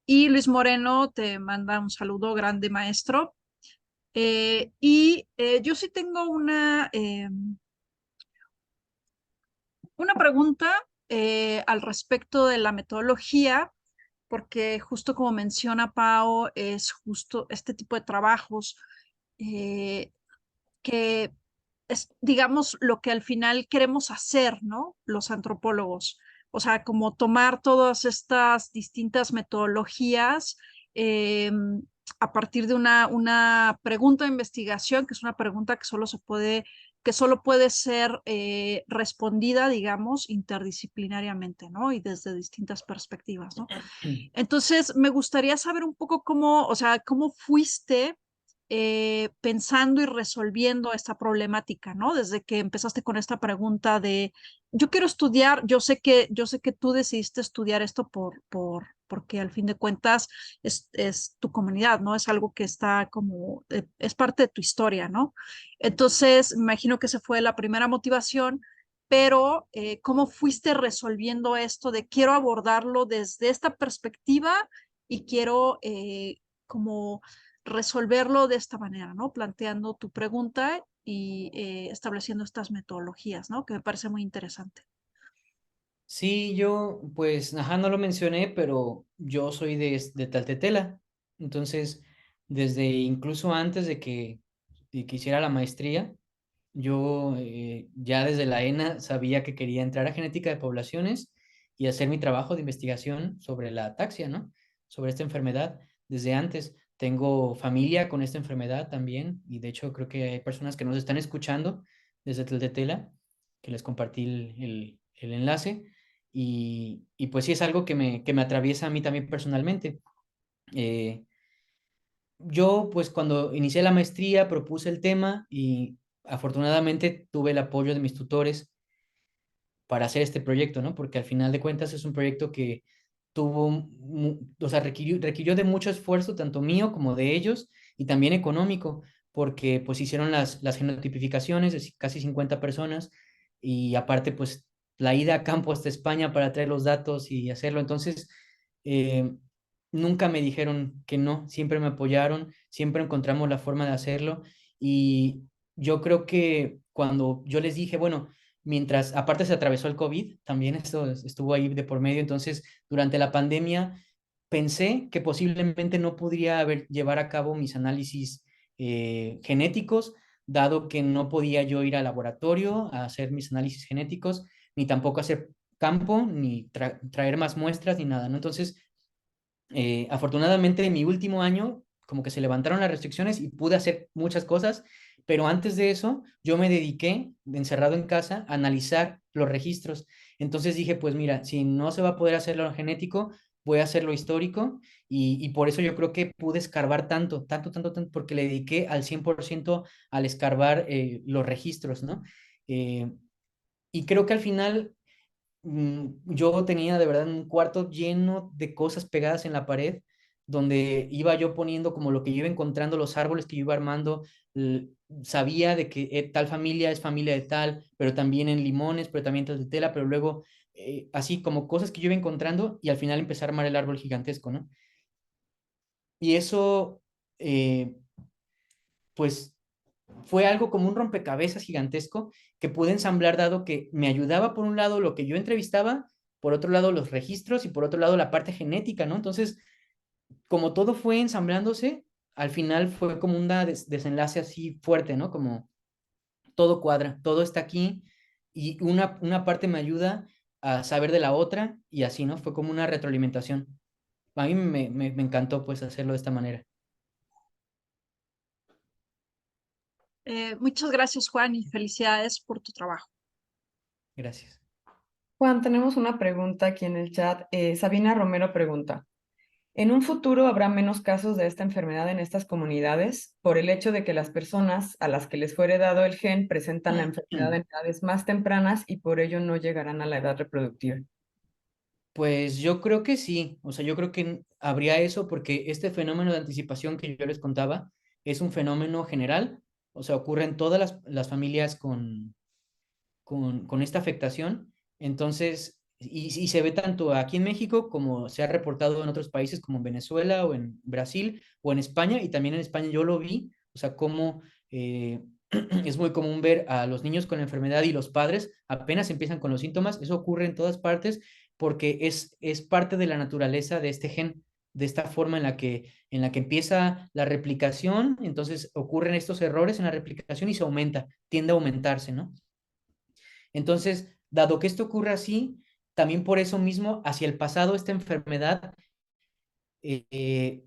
Y Luis Moreno te manda un saludo grande, maestro. Yo sí tengo una pregunta al respecto de la metodología, porque justo como menciona Pau, es justo este tipo de trabajos eh, que es, digamos, lo que al final queremos hacer, ¿no? Los antropólogos, o sea, como tomar todas estas distintas metodologías eh, a partir de una pregunta de investigación, que es una pregunta que solo puede ser respondida, digamos, interdisciplinariamente, ¿no? Y desde distintas perspectivas, ¿no? Entonces, me gustaría saber un poco cómo, o sea, cómo fuiste pensando y resolviendo esta problemática, ¿no? Desde que empezaste con esta pregunta de, yo quiero estudiar, yo sé que tú decidiste estudiar esto porque al fin de cuentas es tu comunidad, ¿no? Es algo que está como, es parte de tu historia, ¿no? Entonces, me imagino que esa fue la primera motivación, pero ¿cómo fuiste resolviendo esto de quiero abordarlo desde esta perspectiva y quiero como resolverlo de esta manera, ¿no? Planteando tu pregunta y estableciendo estas metodologías, ¿no? Que me parece muy interesante. Sí, yo, pues, ajá, no lo mencioné, pero yo soy de Tlaltetela. Entonces, desde incluso antes de que hiciera la maestría, yo ya desde la ENA sabía que quería entrar a genética de poblaciones y hacer mi trabajo de investigación sobre la ataxia, ¿no? Sobre esta enfermedad. Desde antes tengo familia con esta enfermedad también, y de hecho creo que hay personas que nos están escuchando desde Tlaltetela, que les compartí el enlace, y pues sí es algo que me atraviesa a mí también personalmente. Eh, yo, pues cuando inicié la maestría, propuse el tema y afortunadamente tuve el apoyo de mis tutores para hacer este proyecto, ¿no? Porque al final de cuentas es un proyecto que o sea, requirió de mucho esfuerzo, tanto mío como de ellos, y también económico, porque pues hicieron las genotipificaciones de casi 50 personas, y aparte pues la ida a campo hasta España para traer los datos y hacerlo. Entonces, eh, nunca me dijeron que no, siempre me apoyaron, siempre encontramos la forma de hacerlo, y yo creo que cuando yo les dije, bueno, mientras, aparte se atravesó el COVID, también esto estuvo ahí de por medio, entonces durante la pandemia pensé que posiblemente no podría llevar a cabo mis análisis genéticos, dado que no podía yo ir al laboratorio a hacer mis análisis genéticos, ni tampoco hacer campo, ni traer más muestras, ni nada, ¿no? Entonces, afortunadamente en mi último año como que se levantaron las restricciones y pude hacer muchas cosas, pero antes de eso yo me dediqué, encerrado en casa, a analizar los registros. Entonces dije, pues mira, si no se va a poder hacer lo genético, voy a hacer lo histórico, y por eso yo creo que pude escarbar tanto, tanto, tanto, tanto, porque le dediqué al 100% al escarbar los registros, ¿no? Eh, y creo que al final yo tenía de verdad un cuarto lleno de cosas pegadas en la pared, donde iba yo poniendo como lo que yo iba encontrando, los árboles que yo iba armando. Sabía de que tal familia es familia de tal, pero también en limones, pero también de tela, pero luego así como cosas que yo iba encontrando, y al final empecé a armar el árbol gigantesco, ¿no? Y eso, eh, pues fue algo como un rompecabezas gigantesco que pude ensamblar, dado que me ayudaba por un lado lo que yo entrevistaba, por otro lado los registros y por otro lado la parte genética, ¿no? Entonces, como todo fue ensamblándose, al final fue como un desenlace así fuerte, ¿no? Como todo cuadra, todo está aquí, y una parte me ayuda a saber de la otra, y así, ¿no? Fue como una retroalimentación. A mí me encantó pues hacerlo de esta manera. Muchas gracias, Juan, y felicidades por tu trabajo. Gracias. Juan, tenemos una pregunta aquí en el chat. Sabina Romero pregunta, ¿en un futuro habrá menos casos de esta enfermedad en estas comunidades por el hecho de que las personas a las que les fuere dado el gen presentan la enfermedad en edades más tempranas y por ello no llegarán a la edad reproductiva? Pues yo creo que sí, o sea, yo creo que habría eso, porque este fenómeno de anticipación que yo les contaba es un fenómeno general, o sea, ocurre en todas las familias con esta afectación. Entonces, y se ve tanto aquí en México como se ha reportado en otros países como en Venezuela o en Brasil o en España, y también en España yo lo vi, o sea, como es muy común ver a los niños con la enfermedad y los padres apenas empiezan con los síntomas. Eso ocurre en todas partes porque es parte de la naturaleza de este gen, de esta forma en la que empieza la replicación. Entonces ocurren estos errores en la replicación y se aumenta, tiende a aumentarse, ¿no? Entonces, dado que esto ocurre así, también por eso mismo, hacia el pasado, esta enfermedad eh,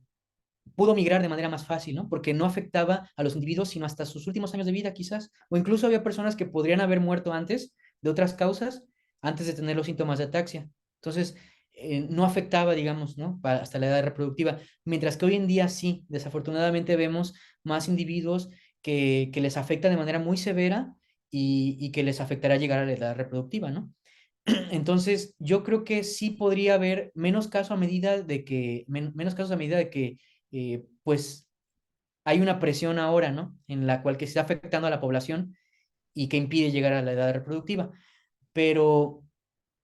pudo migrar de manera más fácil, ¿no? Porque no afectaba a los individuos sino hasta sus últimos años de vida, quizás. O incluso había personas que podrían haber muerto antes de otras causas, antes de tener los síntomas de ataxia. Entonces, no afectaba, digamos, ¿no? Hasta la edad reproductiva. Mientras que hoy en día sí, desafortunadamente vemos más individuos que les afecta de manera muy severa y que les afectará llegar a la edad reproductiva, ¿no? Entonces, yo creo que sí podría haber menos casos a medida de que, menos casos a medida de que, pues, hay una presión ahora, ¿no? En la cual que se está afectando a la población y que impide llegar a la edad reproductiva. Pero,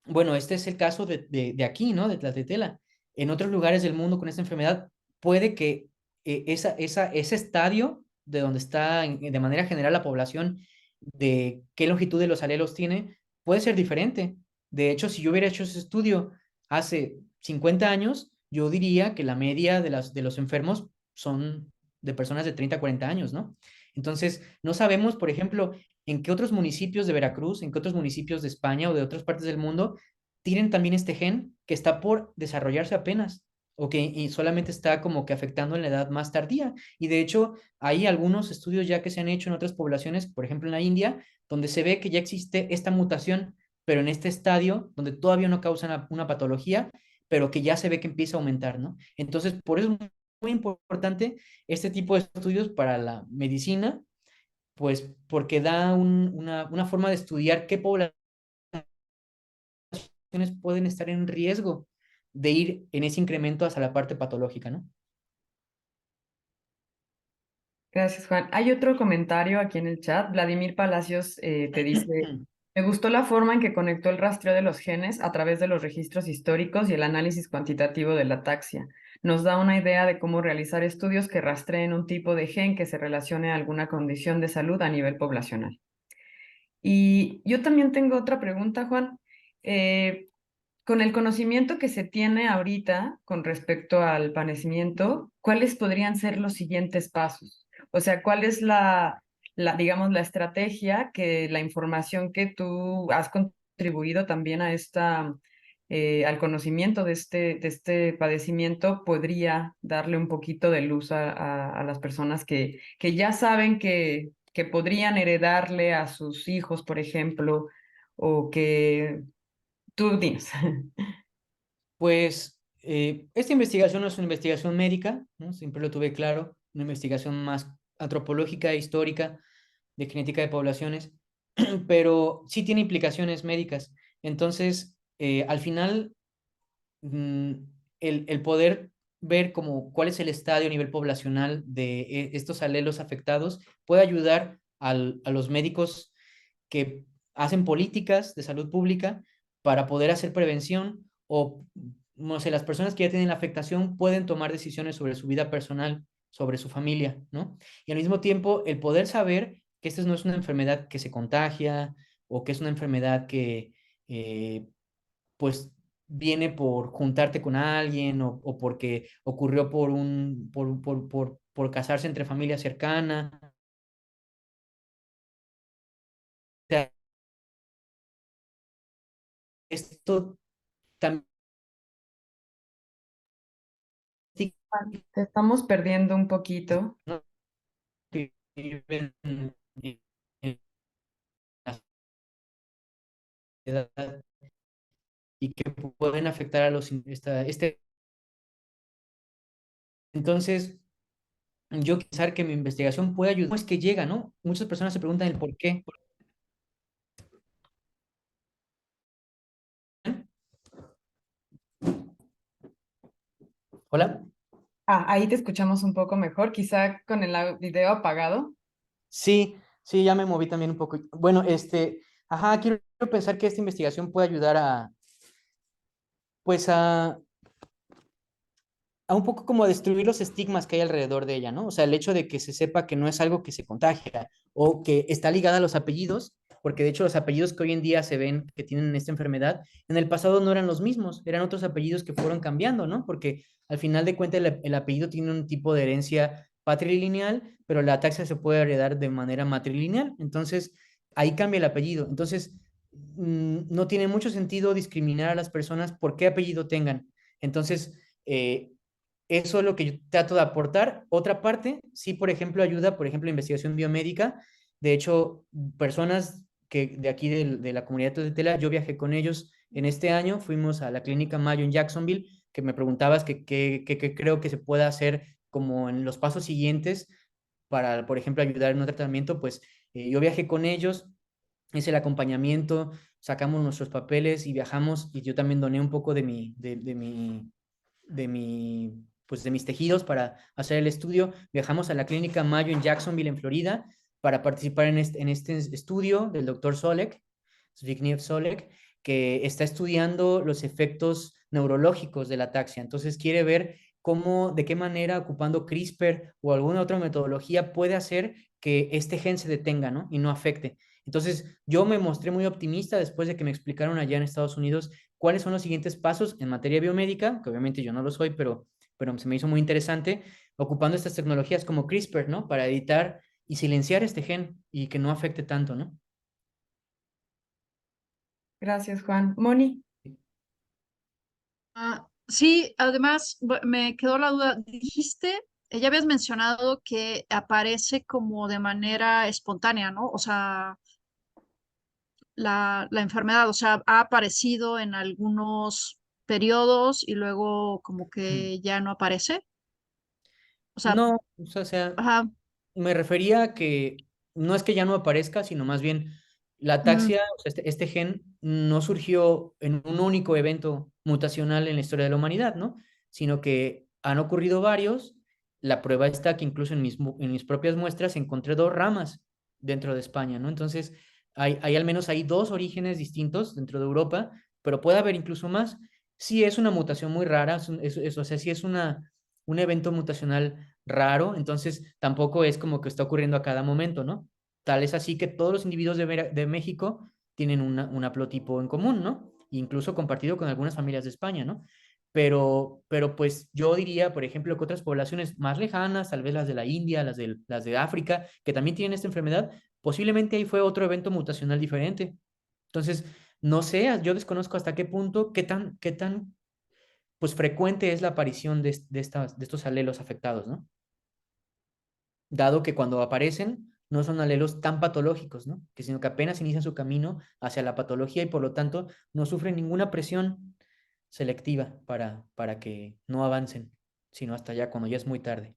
bueno, este es el caso de aquí, ¿no? De Tlatetela. En otros lugares del mundo con esta enfermedad, puede que ese estadio de donde está de manera general la población, de qué longitud de los alelos tiene, puede ser diferente. De hecho, si yo hubiera hecho ese estudio hace 50 años, yo diría que la media de los enfermos son de personas de 30 a 40 años, ¿no? Entonces, no sabemos, por ejemplo, en qué otros municipios de Veracruz, en qué otros municipios de España o de otras partes del mundo tienen también este gen que está por desarrollarse apenas o que y solamente está como que afectando en la edad más tardía. Y de hecho, hay algunos estudios ya que se han hecho en otras poblaciones, por ejemplo en la India, donde se ve que ya existe esta mutación, pero en este estadio donde todavía no causa una patología, pero que ya se ve que empieza a aumentar, ¿no? Entonces, por eso es muy importante este tipo de estudios para la medicina, pues porque da una forma de estudiar qué poblaciones pueden estar en riesgo de ir en ese incremento hacia la parte patológica, ¿no? Gracias, Juan. Hay otro comentario aquí en el chat. Vladimir Palacios te dice, me gustó la forma en que conectó el rastreo de los genes a través de los registros históricos y el análisis cuantitativo de la ataxia. Nos da una idea de cómo realizar estudios que rastreen un tipo de gen que se relacione a alguna condición de salud a nivel poblacional. Y yo también tengo otra pregunta, Juan. Eh, con el conocimiento que se tiene ahorita con respecto al padecimiento, ¿cuáles podrían ser los siguientes pasos? O sea, ¿cuál es digamos, la estrategia la información que tú has contribuido también a al conocimiento de este padecimiento podría darle un poquito de luz a las personas que ya saben que podrían heredarle a sus hijos, por ejemplo, o que tú tienes? Pues esta investigación no es una investigación médica, ¿no? Siempre lo tuve claro, una investigación más antropológica, histórica, de genética de poblaciones, pero sí tiene implicaciones médicas. Entonces, al final, mm, el poder ver como cuál es el estadio a nivel poblacional de estos alelos afectados puede ayudar a los médicos que hacen políticas de salud pública para poder hacer prevención o, no sé, las personas que ya tienen la afectación pueden tomar decisiones sobre su vida personal, sobre su familia, ¿no? Y al mismo tiempo, el poder saber que esta no es una enfermedad que se contagia o que es una enfermedad que, pues, viene por juntarte con alguien o porque ocurrió por casarse entre familia cercana. O sea, esto también Te estamos perdiendo un poquito. ¿no? Que viven en la sociedad y que pueden afectar a entonces, yo pensar que mi investigación puede ayudar, ¿cómo es que llega, no? Muchas personas se preguntan el por qué. Hola. Ah, ahí te escuchamos un poco mejor, quizá con el video apagado. Sí, sí, ya me moví también un poco. Bueno, ajá, quiero pensar que esta investigación puede ayudar pues a un poco como destruir los estigmas que hay alrededor de ella, ¿no? O sea, el hecho de que se sepa que no es algo que se contagia o que está ligada a los apellidos, porque de hecho los apellidos que hoy en día se ven que tienen esta enfermedad, en el pasado no eran los mismos, eran otros apellidos que fueron cambiando, ¿no? Porque al final de cuentas el apellido tiene un tipo de herencia patrilineal, pero la ataxia se puede heredar de manera matrilineal, entonces ahí cambia el apellido. Entonces, no tiene mucho sentido discriminar a las personas por qué apellido tengan. Entonces, eso es lo que yo trato de aportar. Otra parte, sí, por ejemplo, ayuda, por ejemplo, investigación biomédica. De hecho, personas que de aquí de la comunidad de Tela, yo viajé con ellos en este año, fuimos a la Clínica Mayo en Jacksonville, que me preguntabas que creo que se pueda hacer como en los pasos siguientes para, por ejemplo, ayudar en un tratamiento, pues yo viajé con ellos, hice el acompañamiento, sacamos nuestros papeles y viajamos y yo también doné un poco pues de mis tejidos para hacer el estudio. Viajamos a la Clínica Mayo en Jacksonville, en Florida, para participar en este estudio del doctor Solek, Zbigniew Solek, que está estudiando los efectos neurológicos de la ataxia. Entonces quiere ver cómo, de qué manera, ocupando CRISPR o alguna otra metodología, puede hacer que este gen se detenga, ¿no? Y no afecte. Entonces, yo me mostré muy optimista después de que me explicaron allá en Estados Unidos cuáles son los siguientes pasos en materia biomédica, que obviamente yo no lo soy, pero se me hizo muy interesante, ocupando estas tecnologías como CRISPR, ¿no? Para editar y silenciar este gen y que no afecte tanto, ¿no? Gracias, Juan. Moni. Sí, además me quedó la duda. Dijiste, ya habías mencionado que aparece como de manera espontánea, ¿no? O sea, la enfermedad, o sea, ha aparecido en algunos periodos y luego como que ya no aparece. O sea, No, o sea, ajá. me refería a que no es que ya no aparezca, sino más bien la Ujú. ataxia, o sea, este gen no surgió en un único evento mutacional en la historia de la humanidad, ¿no? Sino que han ocurrido varios. La prueba está que incluso en mis propias muestras encontré dos ramas dentro de España, ¿no? Entonces, hay al menos hay dos orígenes distintos dentro de Europa, pero puede haber incluso más. Sí es una mutación muy rara, o sea, sí es un evento mutacional raro, entonces tampoco es como que está ocurriendo a cada momento, ¿no? Tal es así que todos los individuos de México tienen un haplotipo en común, ¿no? Incluso compartido con algunas familias de España, ¿no? Pero pues yo diría, por ejemplo, que otras poblaciones más lejanas, tal vez las de la India, las de África, que también tienen esta enfermedad, posiblemente ahí fue otro evento mutacional diferente. Entonces, no sé, yo desconozco hasta qué punto, qué tan pues frecuente es la aparición de estos alelos afectados, ¿no? Dado que cuando aparecen no son alelos tan patológicos, ¿no? Que sino que apenas inician su camino hacia la patología y por lo tanto no sufren ninguna presión selectiva para que no avancen, sino hasta ya cuando ya es muy tarde.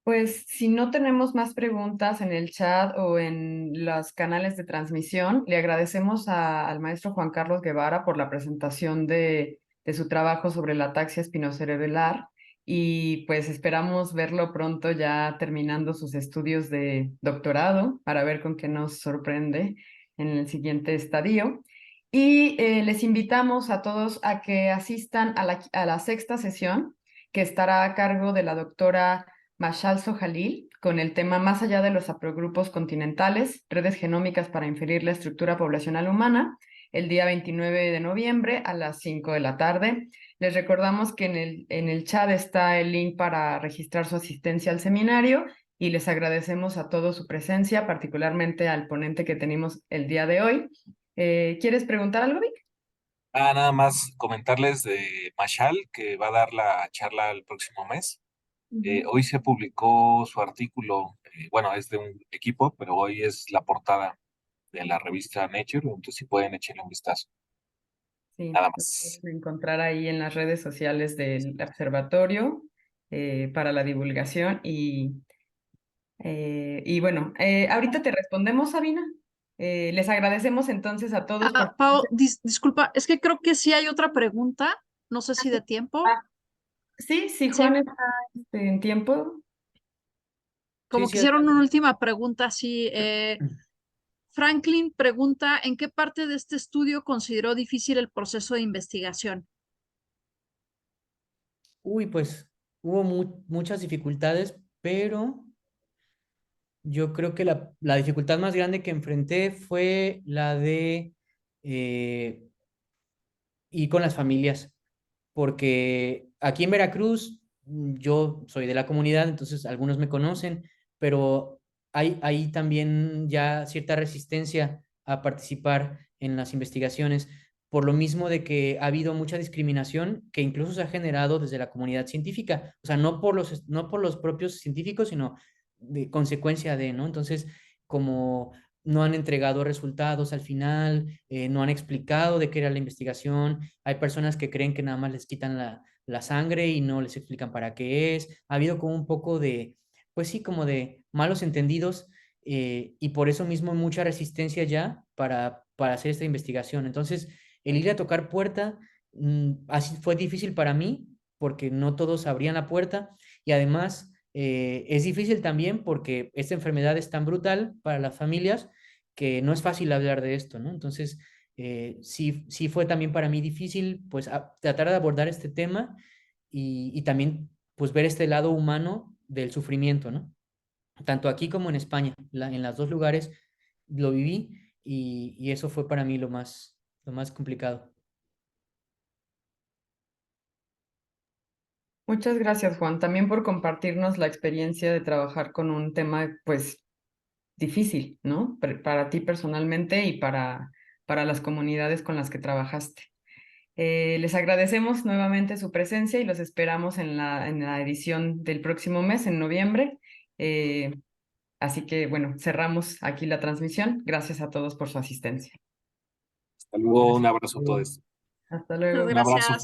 Pues si no tenemos más preguntas en el chat o en los canales de transmisión, le agradecemos al maestro Juan Carlos Guevara por la presentación de su trabajo sobre la ataxia espinocerebellar y pues esperamos verlo pronto ya terminando sus estudios de doctorado para ver con qué nos sorprende en el siguiente estadio. Y les invitamos a todos a que asistan a la sexta sesión que estará a cargo de la doctora Mashal Sojalil, con el tema Más allá de los haplogrupos continentales, redes genómicas para inferir la estructura poblacional humana, el día 29 de noviembre a las 5 de la tarde. Les recordamos que en el chat está el link para registrar su asistencia al seminario y les agradecemos a todos su presencia, particularmente al ponente que tenemos el día de hoy. ¿Quieres preguntar algo, Vic? Nada más comentarles de Mashal, que va a dar la charla el próximo mes. Ujú. Hoy se publicó su artículo, bueno, es de un equipo, pero hoy es la portada de la revista Nature, entonces si pueden echarle un vistazo. Sí, Nada lo más. puedes encontrar ahí en las redes sociales del observatorio para la divulgación y bueno, ahorita te respondemos, Sabina. Les agradecemos entonces a todos por... Pau, disculpa, es que creo que sí hay otra pregunta, no sé si de tiempo. Ah, sí, sí, Sí, Juan está en tiempo. Sí, como sí, quisieron una última pregunta, sí. Franklin pregunta, ¿en qué parte de este estudio consideró difícil el proceso de investigación? uy, pues hubo muchas dificultades, pero yo creo que la dificultad más grande que enfrenté fue la de eh, ir con las familias, porque aquí en Veracruz yo soy de la comunidad, entonces algunos me conocen, pero hay también ya cierta resistencia a participar en las investigaciones, por lo mismo de que ha habido mucha discriminación que incluso se ha generado desde la comunidad científica, o sea, no por los propios científicos, sino de consecuencia de, ¿no? Entonces, como no han entregado resultados al final, no han explicado de qué era la investigación, hay personas que creen que nada más les quitan la sangre y no les explican para qué es, ha habido como un poco de, pues sí, como de malos entendidos, y por eso mismo mucha resistencia ya para hacer esta investigación. Entonces, el ir a tocar puerta, así fue difícil para mí porque no todos abrían la puerta, y además es difícil también porque esta enfermedad es tan brutal para las familias que no es fácil hablar de esto, ¿no? Entonces, sí fue también para mí difícil pues tratar de abordar este tema y también pues ver este lado humano del sufrimiento, ¿no? Tanto aquí como en España, en los dos lugares lo viví, y eso fue para mí lo más complicado. Muchas gracias, Juan, también por compartirnos la experiencia de trabajar con un tema, pues, difícil, ¿no? Para ti personalmente y para las comunidades con las que trabajaste. Les agradecemos nuevamente su presencia y los esperamos en la edición del próximo mes, en noviembre. Así que, bueno, cerramos aquí la transmisión. Gracias a todos por su asistencia. Hasta luego, un abrazo a todos. Hasta Muchas luego. Un abrazo, gracias. Juan.